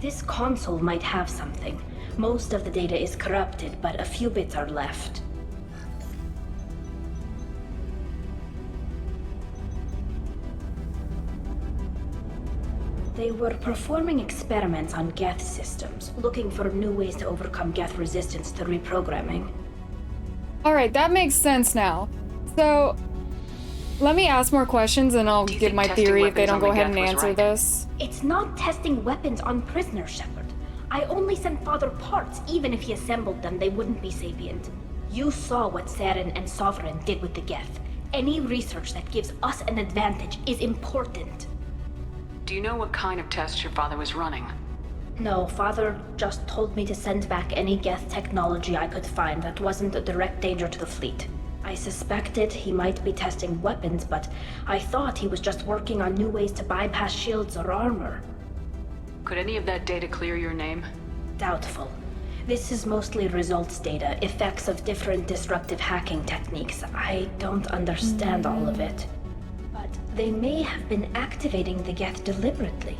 This console might have something. Most of the data is corrupted, but a few bits are left. They were performing experiments on Geth systems, looking for new ways to overcome Geth resistance to reprogramming. Alright, that makes sense now. So, let me ask more questions and I'll give my theory if they don't go ahead and answer this. It's not testing weapons on prisoners, Shepard. I only sent Father parts. Even if he assembled them, they wouldn't be sapient. You saw what Saren and Sovereign did with the Geth. Any research that gives us an advantage is important. Do you know what kind of tests your father was running? No, Father just told me to send back any Geth technology I could find that wasn't a direct danger to the fleet. I suspected he might be testing weapons, but I thought he was just working on new ways to bypass shields or armor. Could any of that data clear your name? Doubtful. This is mostly results data, effects of different disruptive hacking techniques. I don't understand all of it. But they may have been activating the Geth deliberately.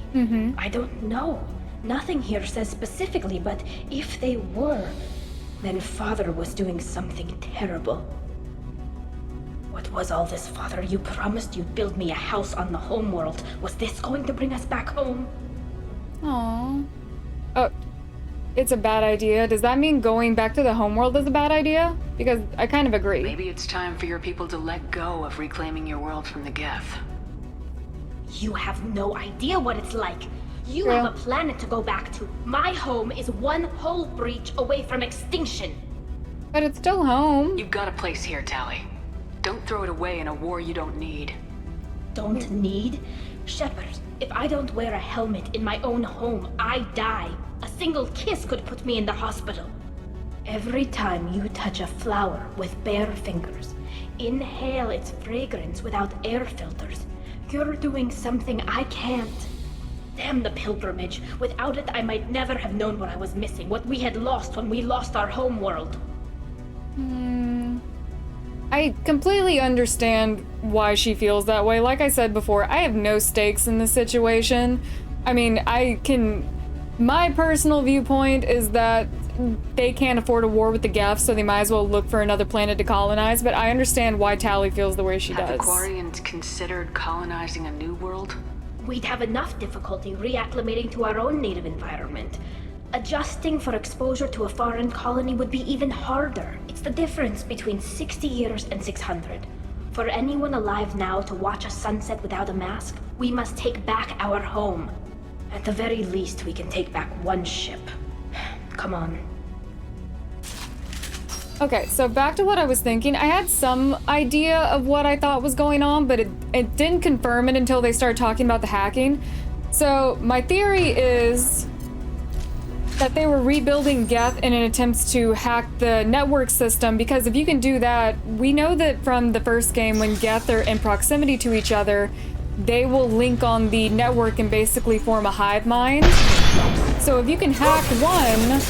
I don't know. Nothing here says specifically, but if they were, then Father was doing something terrible. What was all this, Father? You promised you'd build me a house on the homeworld. Was this going to bring us back home? Aww. Oh, it's a bad idea. Does that mean going back to the homeworld is a bad idea? Because I kind of agree. Maybe it's time for your people to let go of reclaiming your world from the Geth. You have no idea what it's like. You have a planet to go back to. My home is one hull breach away from extinction. But it's still home. You've got a place here, Tali. Don't throw it away in a war you don't need. Don't need? Shepard, if I don't wear a helmet in my own home, I die. A single kiss could put me in the hospital. Every time you touch a flower with bare fingers, inhale its fragrance without air filters, you're doing something I can't. Damn the pilgrimage. Without it, I might never have known what I was missing, what we had lost when we lost our home world. I completely understand why she feels that way. Like I said before, I have no stakes in this situation. I mean, my personal viewpoint is that they can't afford a war with the Geth, so they might as well look for another planet to colonize, but I understand why Tali feels the way she does. Have the Quarians considered colonizing a new world? We'd have enough difficulty reacclimating to our own native environment. Adjusting for exposure to a foreign colony would be even harder. It's the difference between 60 years and 600. For anyone alive now to watch a sunset without a mask, we must take back our home. At the very least, we can take back one ship. Come on. Okay, so back to what I was thinking. I had some idea of what I thought was going on, but it didn't confirm it until they started talking about the hacking. So my theory is that they were rebuilding Geth in an attempt to hack the network system, because if you can do that, we know that from the first game, when Geth are in proximity to each other, they will link on the network and basically form a hive mind. So if you can hack one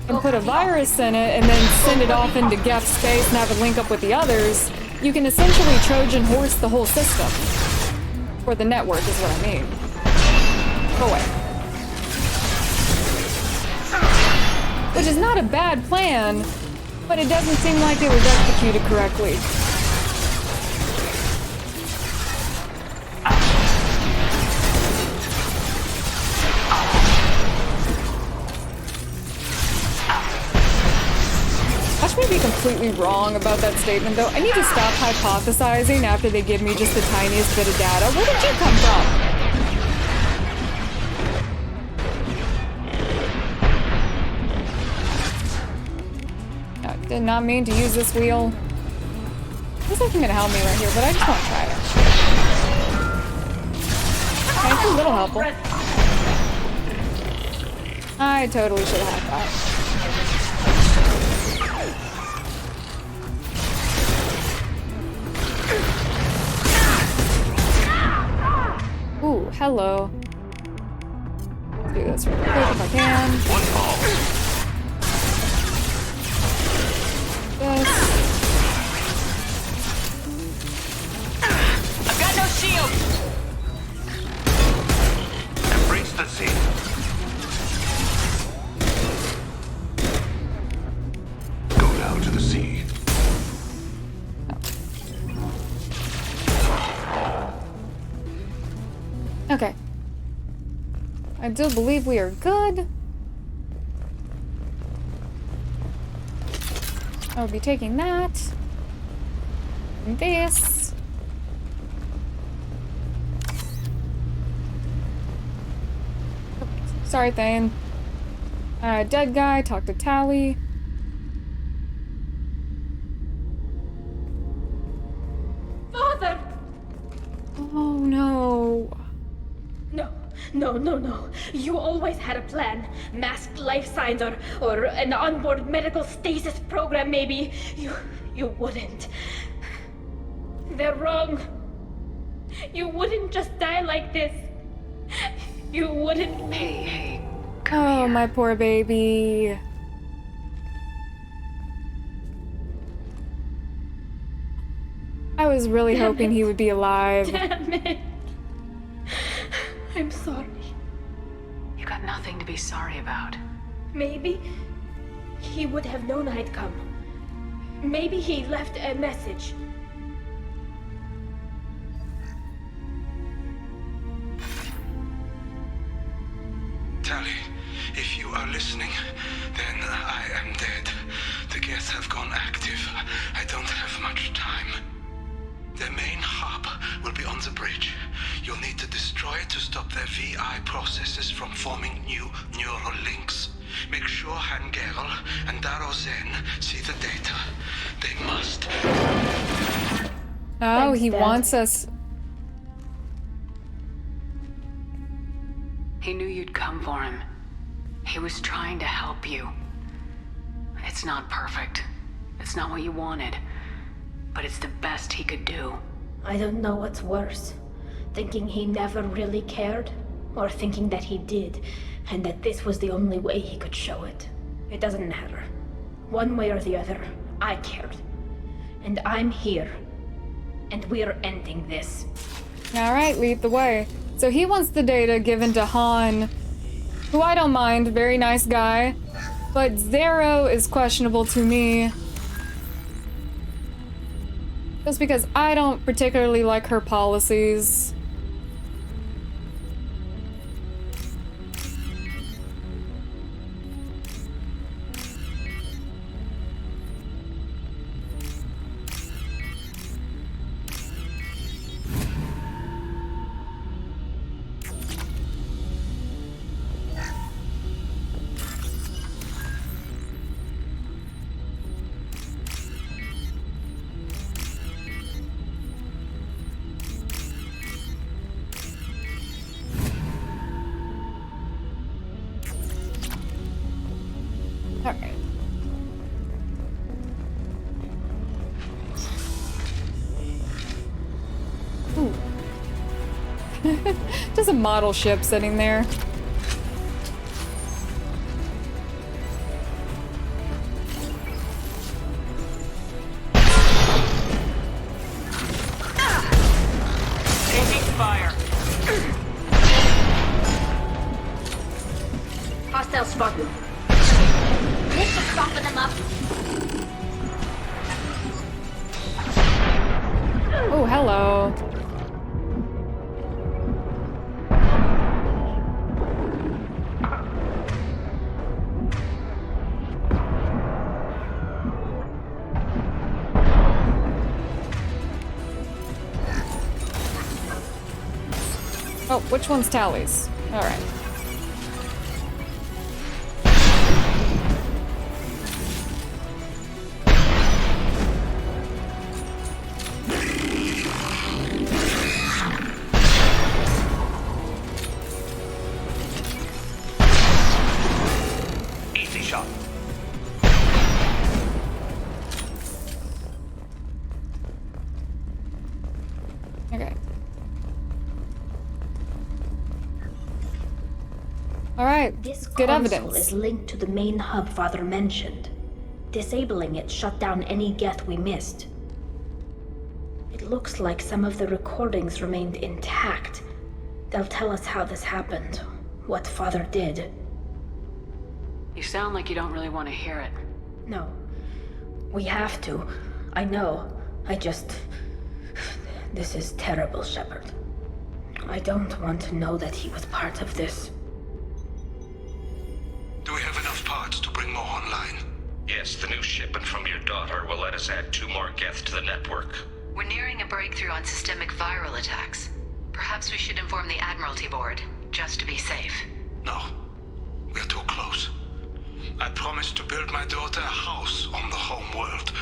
and put a virus in it and then send it off into Geth space and have it link up with the others, you can essentially Trojan horse the whole system. For the network is what I mean. Go away. Which is not a bad plan, but it doesn't seem like it was executed correctly. Watch me be completely wrong about that statement, though. I need to stop hypothesizing after they give me just the tiniest bit of data. Where did you come from? Did not mean to use this wheel. Looks like I'm gonna help me right here, but I just want to try it. Okay, it's a little helpful. I totally should have had that. Ooh, hello. Let's do this real quick if I can. This. I've got no shield! Embrace the sea. Go down to the sea. Okay. I do believe we are good. I'll be taking that. And this. Sorry, Thane. Dead guy, talk to Tali. Father! Oh no. No. You always had a plan. Masked life signs or an onboard medical stasis program, maybe. You wouldn't. They're wrong. You wouldn't just die like this. You wouldn't. Hey, Oh, my poor baby. I was really hoping he would be alive. Damn it. I'm sorry. You got nothing to be sorry about. Maybe he would have known I'd come. Maybe he left a message. Tali, if you are listening, then I am dead. The Geth have gone active. I don't have much time. Their main hub will be on the bridge. You'll need to destroy it to stop their VI processes from forming new neural links. Make sure Hangerl and Darozen see the data. They must. Oh, Thanks, he Dad. wants us. He knew you'd come for him. He was trying to help you. It's not perfect. It's not what you wanted. But it's the best he could do. I don't know what's worse. Thinking he never really cared, or thinking that he did, and that this was the only way he could show it. It doesn't matter. One way or the other, I cared. And I'm here. And we're ending this. Alright, lead the way. So he wants the data given to Han, who I don't mind, very nice guy. But Zero is questionable to me. Just because I don't particularly like her policies. Alright. Ooh. Just a model ship sitting there. Taking fire. Hostile spotted. This is stopping them up. Oh, hello. Oh, which one's Tali's? Alright. shot. Okay. Alright, This good console evidence. is linked to the main hub Father mentioned. Disabling it shut down any Geth we missed. It looks like some of the recordings remained intact. They'll tell us how this happened, what Father did. You sound like you don't really want to hear it. No. We have to. I know. I just... This is terrible, Shepard. I don't want to know that he was part of this. Do we have enough parts to bring more online? Yes, the new shipment from your daughter will let us add 2 more Geth to the network. We're nearing a breakthrough on systemic viral attacks. Perhaps we should inform the Admiralty Board, just to be safe. No. We're too close. I promised to build my daughter a house on the home world.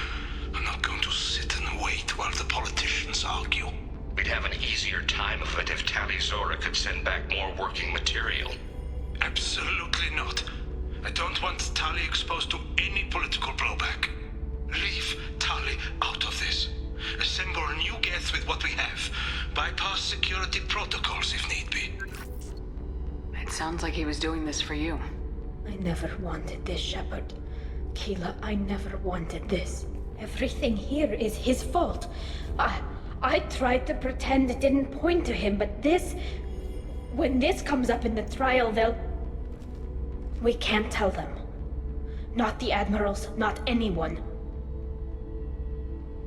I'm not going to sit and wait while the politicians argue. We'd have an easier time of it if Tali Zora could send back more working material. Absolutely not. I don't want Tali exposed to any political blowback. Leave Tali out of this. Assemble new Geth with what we have. Bypass security protocols if need be. It sounds like he was doing this for you. I never wanted this, Shepard. Keela, I never wanted this. Everything here is his fault. I tried to pretend it didn't point to him, but this... When this comes up in the trial, they'll... We can't tell them. Not the admirals, not anyone.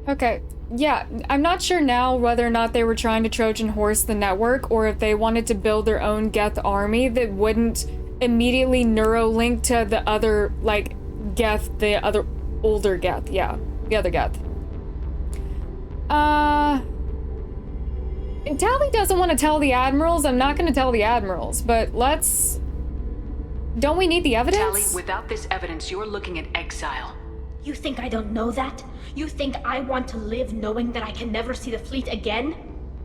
Okay, yeah, I'm not sure now whether or not they were trying to Trojan horse the network or if they wanted to build their own Geth army that wouldn't immediately neurolink to the other, like, Geth, the other older Geth, yeah, the other Geth. If Tali doesn't want to tell the admirals, I'm not going to tell the admirals, but let's... Don't we need the evidence? Tali, without this evidence, you're looking at exile. You think I don't know that? You think I want to live knowing that I can never see the fleet again?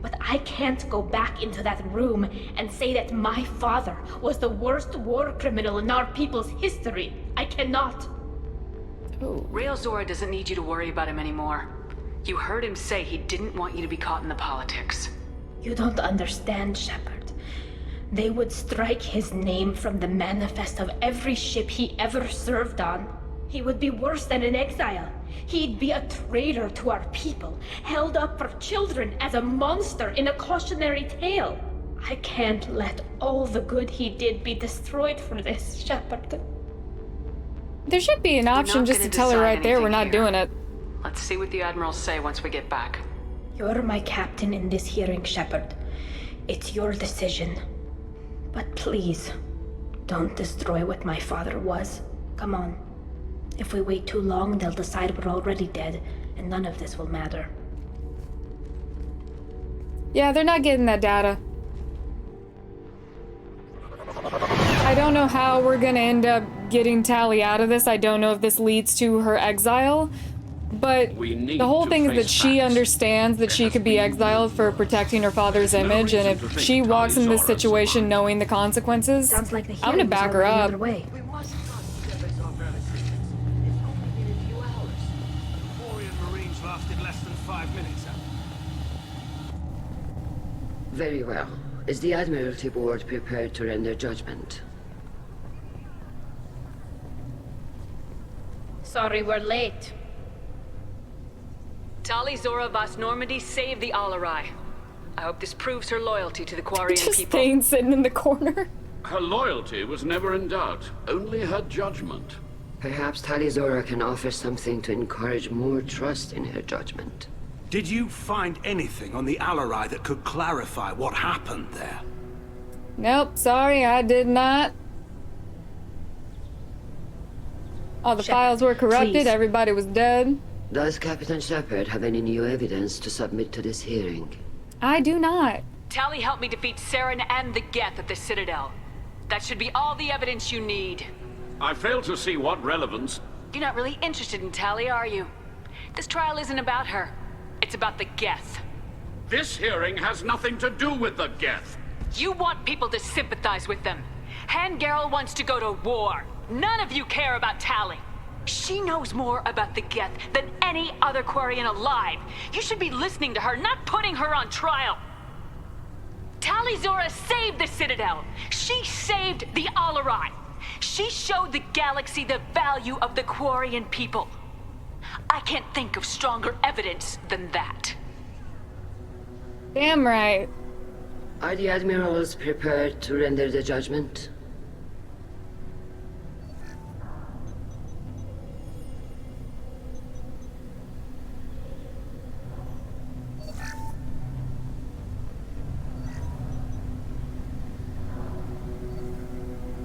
But I can't go back into that room and say that my father was the worst war criminal in our people's history. I cannot. Rael Zora doesn't need you to worry about him anymore. You heard him say he didn't want you to be caught in the politics. You don't understand, Shepard. They would strike his name from the manifest of every ship he ever served on. He would be worse than an exile. He'd be a traitor to our people, held up for children as a monster in a cautionary tale. I can't let all the good he did be destroyed for this, Shepard. There should be an option just to tell her right there we're not doing it. Let's see what the admirals say once we get back. You're my captain in this hearing, Shepard. It's your decision. But please, don't destroy what my father was. Come on. If we wait too long, they'll decide we're already dead, and none of this will matter. Yeah, they're not getting that data. I don't know how we're gonna end up getting Tali out of this. I don't know if this leads to her exile, but the whole thing is that she understands that she could be exiled for protecting her father's image, and if she walks in this situation knowing the consequences, Sounds like the I'm gonna back her up. Quarian Marines lasted less than 5 minutes. Very well. Is the Admiralty Board prepared to render judgment? Sorry we're late. Tali Zora Vas Normandy saved the Alarai. I hope this proves her loyalty to the Quarian Just people. Thane sitting in the corner. Her loyalty was never in doubt, only her judgment. Perhaps Tali Zora can offer something to encourage more trust in her judgment. Did you find anything on the Alarai that could clarify what happened there? Nope, sorry, I did not. All the files were corrupted, please. everybody was dead. Does Captain Shepard have any new evidence to submit to this hearing? I do not. Tali helped me defeat Saren and the Geth at the Citadel. That should be all the evidence you need. I fail to see what relevance... You're not really interested in Tali, are you? This trial isn't about her. It's about the Geth. This hearing has nothing to do with the Geth. You want people to sympathize with them. Hangarl wants to go to war. None of you care about Tali. She knows more about the Geth than any other Quarian alive. You should be listening to her, not putting her on trial. Tali Zora saved the Citadel. She saved the Alarai. She showed the galaxy the value of the Quarian people. I can't think of stronger evidence than that. Damn right. Are the admirals prepared to render the judgment?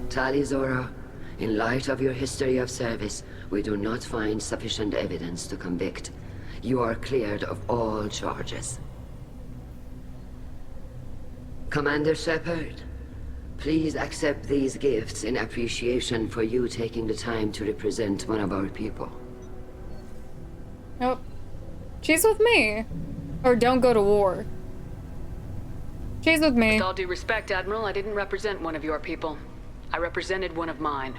Tali Zora, in light of your history of service, we do not find sufficient evidence to convict. You are cleared of all charges. Commander Shepard, please accept these gifts in appreciation for you taking the time to represent one of our people. Nope. She's with me. Or don't go to war. She's with me. With all due respect, Admiral, I didn't represent one of your people. I represented one of mine.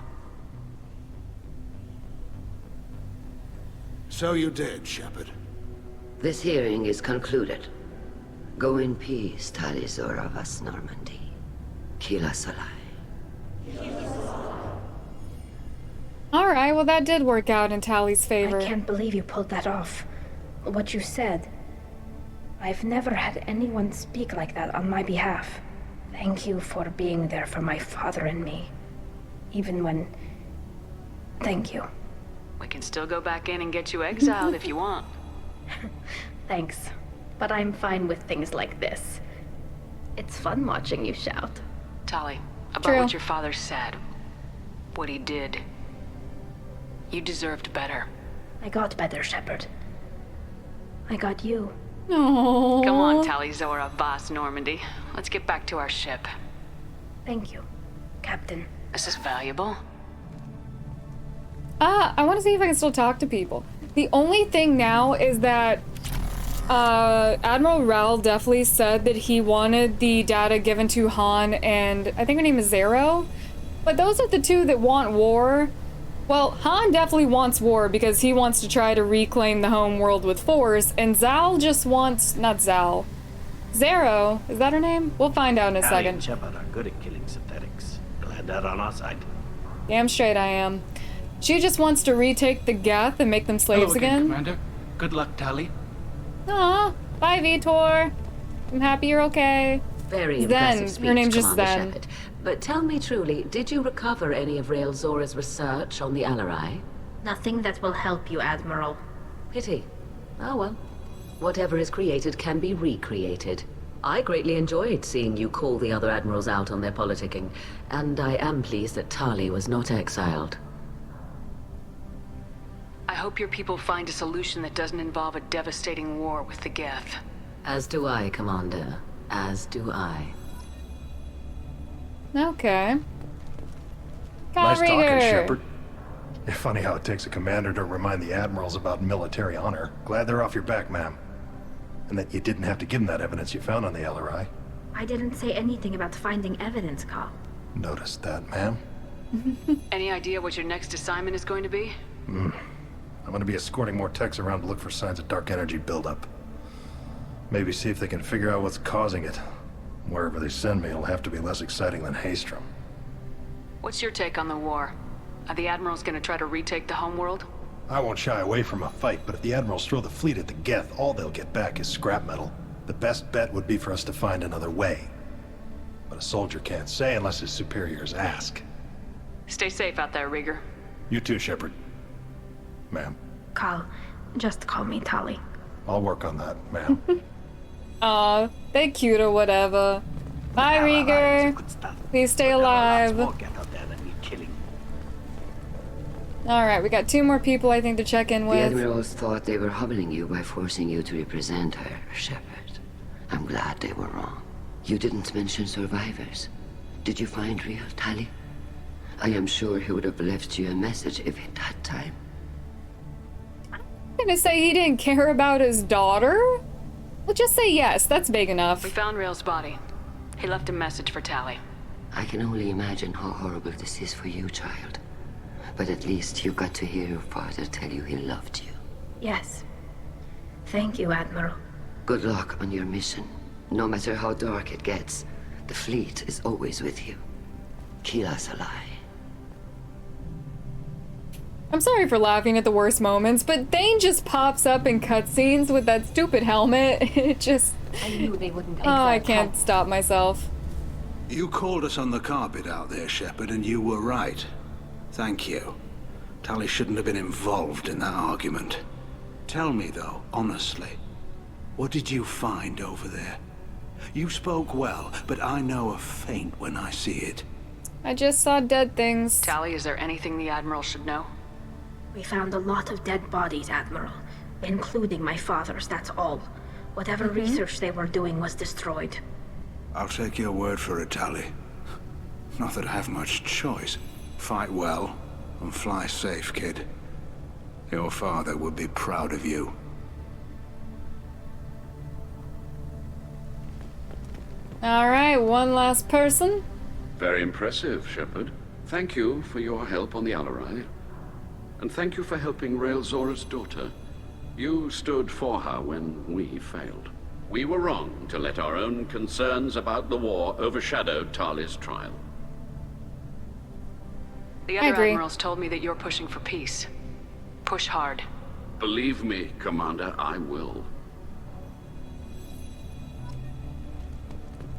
So you did, Shepard. This hearing is concluded. Go in peace, Tali Zora Vas Normandy. Kila Salai. Alright, well that did work out in Tali's favor. I can't believe you pulled that off. What you said. I've never had anyone speak like that on my behalf. Thank you for being there for my father and me. Even when... Thank you. We can still go back in and get you exiled if you want. Thanks. But I'm fine with things like this. It's fun watching you shout. Tali, about what your father said, what he did, you deserved better. I got better, Shepard. I got you. Aww. Come on, Tali Zora Vas Normandy. Let's get back to our ship. Thank you, Captain. This is valuable. I want to see if I can still talk to people. The only thing now is that Admiral Rel definitely said that he wanted the data given to Han and I think her name is Zero. But those are the two that want war. Well, Han definitely wants war because he wants to try to reclaim the home world with force, and Zal just wants... not Zal. Zero, is that her name? We'll find out in a Tali second. and Shepard are good at killing synthetics. Glad they're on our side. Damn straight I am. She just wants to retake the Geth and make them slaves Hello again, again. Commander. Good luck, Tali. Aw, bye Vitor. I'm happy you're okay. Very Zen, impressive speech, her name's just Commander Zen. Shepard. But tell me truly, did you recover any of Rael Zora's research on the Alarai? Nothing that will help you, Admiral. Pity. Oh well. Whatever is created can be recreated. I greatly enjoyed seeing you call the other admirals out on their politicking, and I am pleased that Tali was not exiled. I hope your people find a solution that doesn't involve a devastating war with the Geth. As do I, Commander. As do I. Okay. Nice talking, Rieger. Shepard. Funny how it takes a commander to remind the admirals about military honor. Glad they're off your back, ma'am. And that you didn't have to give them that evidence you found on the LRI. I didn't say anything about finding evidence, Carl. Noticed that, ma'am. Any idea what your next assignment is going to be? I'm gonna be escorting more techs around to look for signs of dark energy buildup. Maybe see if they can figure out what's causing it. Wherever they send me, it'll have to be less exciting than Haystrom. What's your take on the war? Are the admirals going to try to retake the homeworld? I won't shy away from a fight, but if the admirals throw the fleet at the Geth, all they'll get back is scrap metal. The best bet would be for us to find another way. But a soldier can't say unless his superiors ask. Stay safe out there, Rieger. You too, Shepard. Ma'am. Carl, just call me Tali. I'll work on that, ma'am. Aw, they cute or whatever. Bye, Rieger. Please stay alive. Alright, we got 2 more people I think to check in The with. admirals thought they were humbling you by forcing you to represent her, Shepard. I'm glad they were wrong. You didn't mention survivors. Did you find real Tali? I am sure he would have left you a message if he'd had time. I'm gonna say he didn't care about his daughter? Well, just say yes, that's big enough. We found Rael's body. He left a message for Tali. I can only imagine how horrible this is for you, child. But at least you got to hear your father tell you he loved you. Yes. Thank you, Admiral. Good luck on your mission. No matter how dark it gets, the fleet is always with you. Keela Salai. I'm sorry for laughing at the worst moments, but Thane just pops up in cutscenes with that stupid helmet. It just... I knew they wouldn't. Oh, I can't stop myself. You called us on the carpet out there, Shepard, and you were right. Thank you. Tali shouldn't have been involved in that argument. Tell me, though, honestly, what did you find over there? You spoke well, but I know a feint when I see it. I just saw dead things. Tali, is there anything the Admiral should know? We found a lot of dead bodies, Admiral. Including my father's, that's all. Whatever research they were doing was destroyed. I'll take your word for it, Tali. Not that I have much choice. Fight well, and fly safe, kid. Your father would be proud of you. Alright, one last person. Very impressive, Shepard. Thank you for your help on the Alarai. And thank you for helping Rael Zora's daughter. You stood for her when we failed. We were wrong to let our own concerns about the war overshadow Tali's trial. The other admirals told me that you're pushing for peace. Push hard. Believe me, Commander, I will.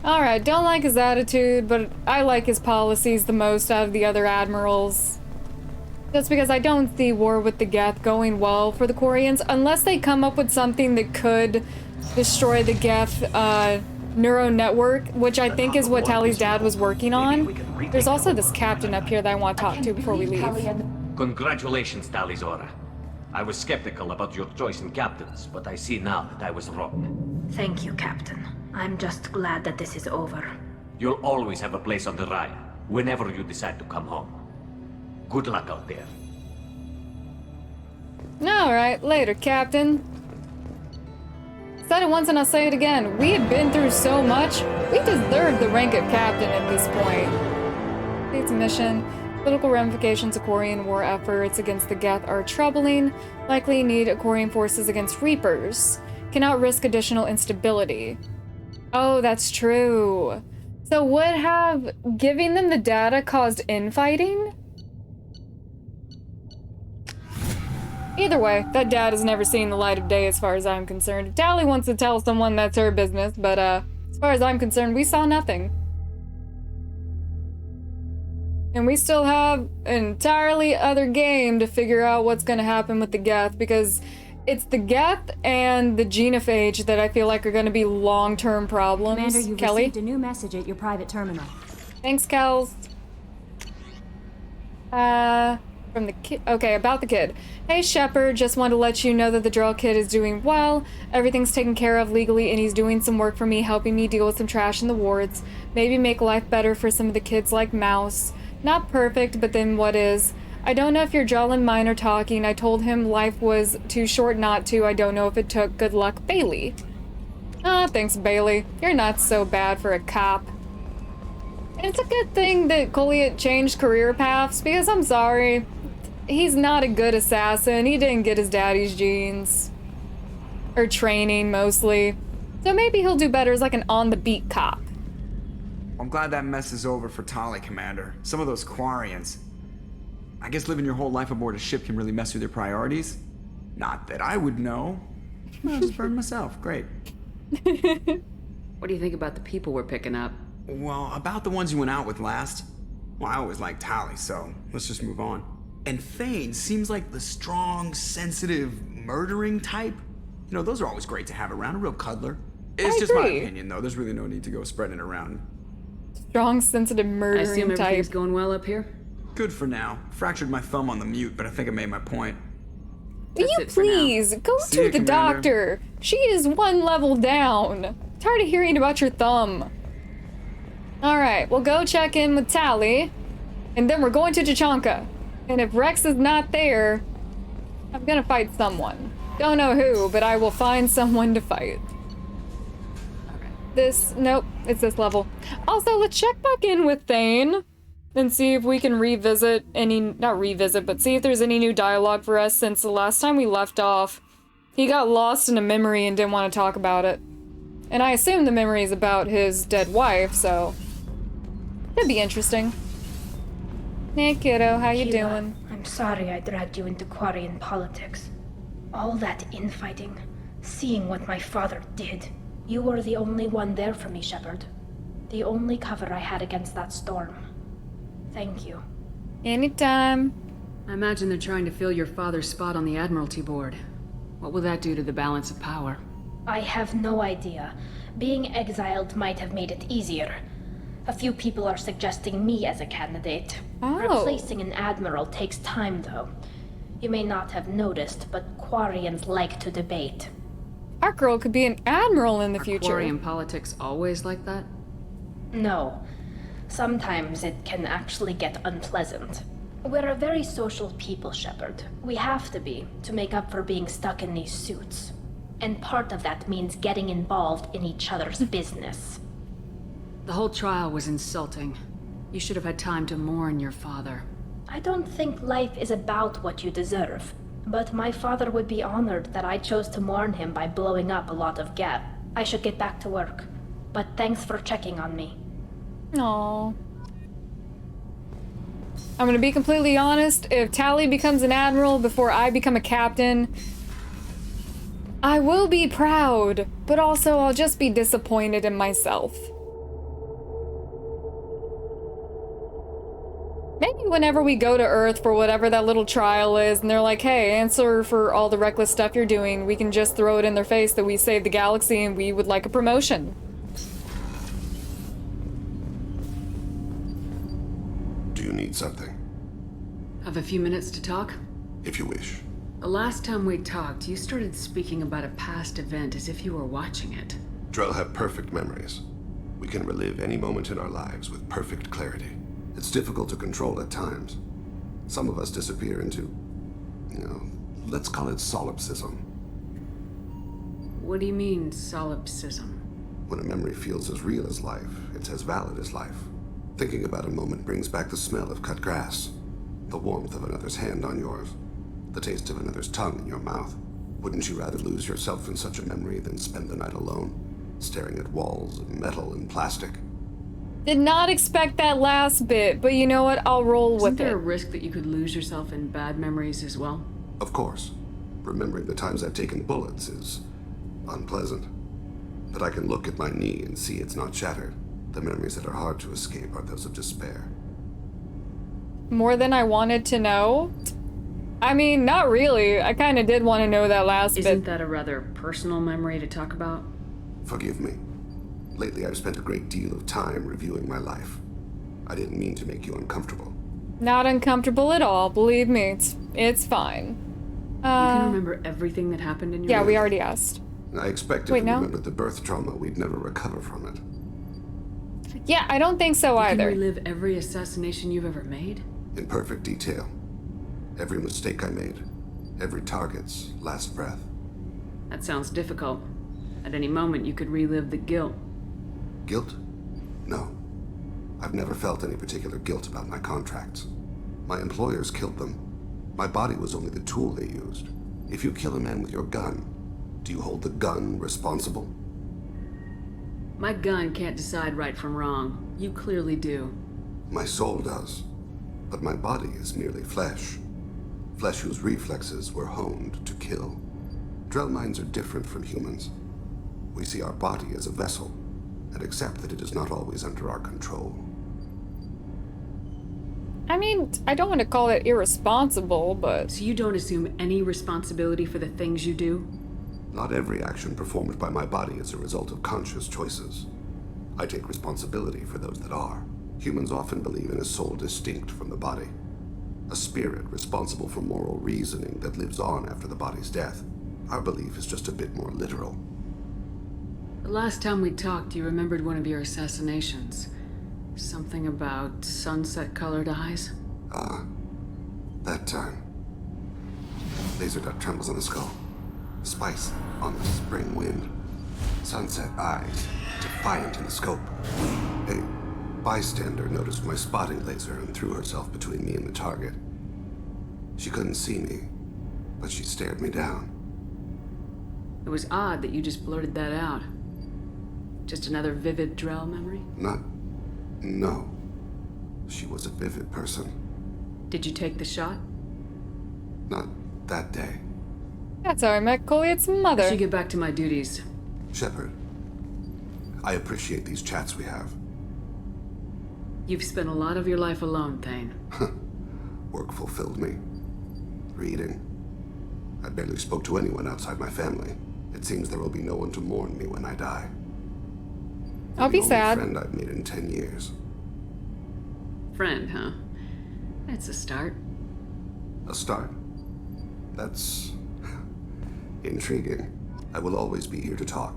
Alright, don't like his attitude, but I like his policies the most out of the other admirals. Just because I don't see war with the Geth going well for the Quarians, unless they come up with something that could destroy the Geth neuro network, which I think is what Tali's dad was working on. There's also this captain up here that I want to talk to before we leave. Congratulations, Tali Zora. I was skeptical about your choice in captains, but I see now that I was wrong. Thank you, Captain. I'm just glad that this is over. You'll always have a place on the Raya, whenever you decide to come home. Good luck out there. Alright, later, Captain. Said it once and I'll say it again. We have been through so much. We deserve the rank of captain at this point. State's mission. Political ramifications of Quarian war efforts against the Geth are troubling. Likely need Quarian forces against Reapers. Cannot risk additional instability. Oh, that's true. So would have giving them the data caused infighting? Either way, that data's never seen the light of day as far as I'm concerned. If Tali wants to tell someone, that's her business, but as far as I'm concerned, we saw nothing. And we still have an entirely other game to figure out what's gonna happen with the Geth, because it's the Geth and the genophage that I feel like are gonna be long-term problems. Commander, you've Kelly? received a new message at your private terminal. Thanks, Kels. From the kid. Okay, about the kid. Hey, Shepard, just wanted to let you know that the Drell kid is doing well. Everything's taken care of legally, and he's doing some work for me, helping me deal with some trash in the wards. Maybe make life better for some of the kids like Mouse. Not perfect, but then what is? I don't know if your Drell and mine are talking. I told him life was too short not to. I don't know if it took. Good luck, Bailey. Ah, thanks, Bailey. You're not so bad for a cop. And it's a good thing that Colliet changed career paths, because I'm sorry. He's not a good assassin. He didn't get his daddy's genes. Or training, mostly. So maybe he'll do better as like an on-the-beat cop. I'm glad that mess is over for Tali, Commander. Some of those Quarians. I guess living your whole life aboard a ship can really mess with your priorities. Not that I would know. I'll just burn myself. Great. What do you think about the people we're picking up? Well, about the ones you went out with last. Well, I always liked Tali, so let's just move on. And Thane seems like the strong, sensitive, murdering type. You know, those are always great to have around, a real cuddler. It's just my opinion, though. There's really no need to go spreading it around. Strong, sensitive, murdering I assume everything's type. going well up here? Good for now. Fractured my thumb on the mute, but I think I made my point. Will you please go See to you, the Commander. doctor? She is one level down. Tired of hearing about your thumb. Alright, we'll go check in with Tali, and then we're going to Tachanka. And if Rex is not there, I'm gonna fight someone. Don't know who, but I will find someone to fight. Nope, it's this level. Also, let's check back in with Thane and see if we can revisit not revisit, but see if there's any new dialogue for us since the last time we left off. He got lost in a memory and didn't want to talk about it. And I assume the memory is about his dead wife, so it'd be interesting. Hey kiddo, how you doing? I'm sorry I dragged you into Quarian politics. All that infighting, seeing what my father did. You were the only one there for me, Shepard. The only cover I had against that storm. Thank you. Anytime. I imagine they're trying to fill your father's spot on the Admiralty Board. What will that do to the balance of power? I have no idea. Being exiled might have made it easier. A few people are suggesting me as a candidate. Oh. Replacing an admiral takes time, though. You may not have noticed, but Quarians like to debate. Our girl could be an admiral in the future. Are Quarian politics always like that? No. Sometimes it can actually get unpleasant. We're a very social people, Shepard. We have to be, to make up for being stuck in these suits. And part of that means getting involved in each other's business. The whole trial was insulting. You should have had time to mourn your father. I don't think life is about what you deserve. But my father would be honored that I chose to mourn him by blowing up a lot of gas. I should get back to work. But thanks for checking on me. Aww. I'm gonna be completely honest, if Tali becomes an admiral before I become a captain, I will be proud, but also I'll just be disappointed in myself. Maybe whenever we go to Earth for whatever that little trial is, and they're like, hey, answer for all the reckless stuff you're doing, we can just throw it in their face that we saved the galaxy and we would like a promotion. Do you need something? Have a few minutes to talk? If you wish. The last time we talked, you started speaking about a past event as if you were watching it. Drell have perfect memories. We can relive any moment in our lives with perfect clarity. It's difficult to control at times. Some of us disappear into, let's call it solipsism. What do you mean, solipsism? When a memory feels as real as life, it's as valid as life. Thinking about a moment brings back the smell of cut grass, the warmth of another's hand on yours, the taste of another's tongue in your mouth. Wouldn't you rather lose yourself in such a memory than spend the night alone, staring at walls of metal and plastic? Did not expect that last bit, but you know what? I'll roll with it. Isn't there a risk that you could lose yourself in bad memories as well? Of course. Remembering the times I've taken bullets is unpleasant. But I can look at my knee and see it's not shattered. The memories that are hard to escape are those of despair. More than I wanted to know? I mean, not really. I kind of did want to know that last bit. Isn't that a rather personal memory to talk about? Forgive me. Lately, I've spent a great deal of time reviewing my life. I didn't mean to make you uncomfortable. Not uncomfortable at all. Believe me, it's fine. You can remember everything that happened in your life? we already asked. I expect if we remembered the birth trauma, we'd never recover from it. Yeah, I don't think so either. You can relive every assassination you've ever made? In perfect detail. Every mistake I made. Every target's last breath. That sounds difficult. At any moment, you could relive the guilt. Guilt? No. I've never felt any particular guilt about my contracts. My employers killed them. My body was only the tool they used. If you kill a man with your gun, do you hold the gun responsible? My gun can't decide right from wrong. You clearly do. My soul does. But my body is merely flesh. Flesh whose reflexes were honed to kill. Drell minds are different from humans. We see our body as a vessel, and accept that it is not always under our control. I mean, I don't want to call it irresponsible, but... So you don't assume any responsibility for the things you do? Not every action performed by my body is a result of conscious choices. I take responsibility for those that are. Humans often believe in a soul distinct from the body. A spirit responsible for moral reasoning that lives on after the body's death. Our belief is just a bit more literal. The last time we talked, you remembered one of your assassinations. Something about sunset-colored eyes? Ah, that time. Laser dot trembles on the skull. Spice on the spring wind. Sunset eyes. defiant in the scope. A bystander noticed my spotting laser and threw herself between me and the target. She couldn't see me, but she stared me down. It was odd that you just blurted that out. Just another vivid Drell memory? No. She was a vivid person. Did you take the shot? Not that day. That's how I met Goliath's mother. I should get back to my duties. Shepard, I appreciate these chats we have. You've spent a lot of your life alone, Thane. Work fulfilled me. Reading. I barely spoke to anyone outside my family. It seems there will be no one to mourn me when I die. I'll be The sad. only friend I've made in 10 years. Friend, huh? That's a start. A start. That's intriguing. I will always be here to talk.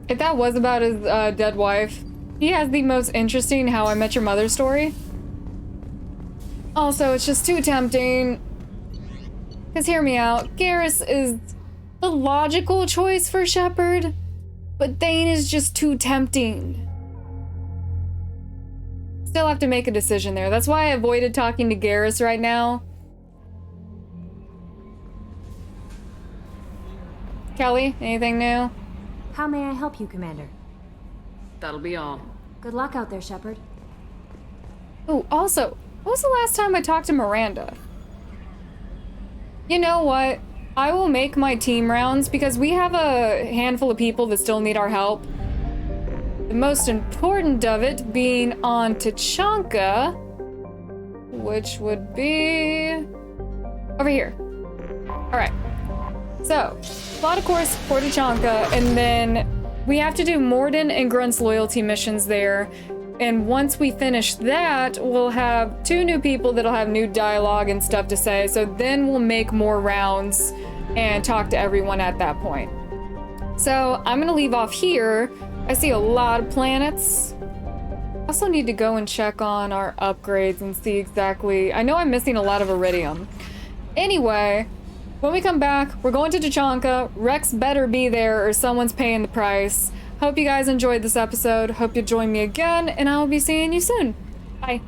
If that was about his dead wife, he has the most interesting How I Met Your Mother story. Also, it's just too tempting. Because hear me out, Garrus is the logical choice for Shepard, but Thane is just too tempting. Still have to make a decision there. That's why I avoided talking to Garrus right now. Kelly, anything new? How may I help you, Commander? That'll be all. Good luck out there, Shepard. Oh, also, when was the last time I talked to Miranda? You know what? I will make my team rounds because we have a handful of people that still need our help. The most important of it being on Tachanka, which would be over here. All right. So, plot a course for Tachanka, and then we have to do Morden and Grunt's loyalty missions there. And once we finish that, we'll have 2 new people that'll have new dialogue and stuff to say. So then we'll make more rounds and talk to everyone at that point. So I'm gonna leave off here. I see a lot of planets. Also need to go and check on our upgrades and see exactly. I know I'm missing a lot of iridium. Anyway, when we come back, we're going to Tachanka. Rex better be there or someone's paying the price. Hope you guys enjoyed this episode. Hope you join me again, and I will be seeing you soon. Bye.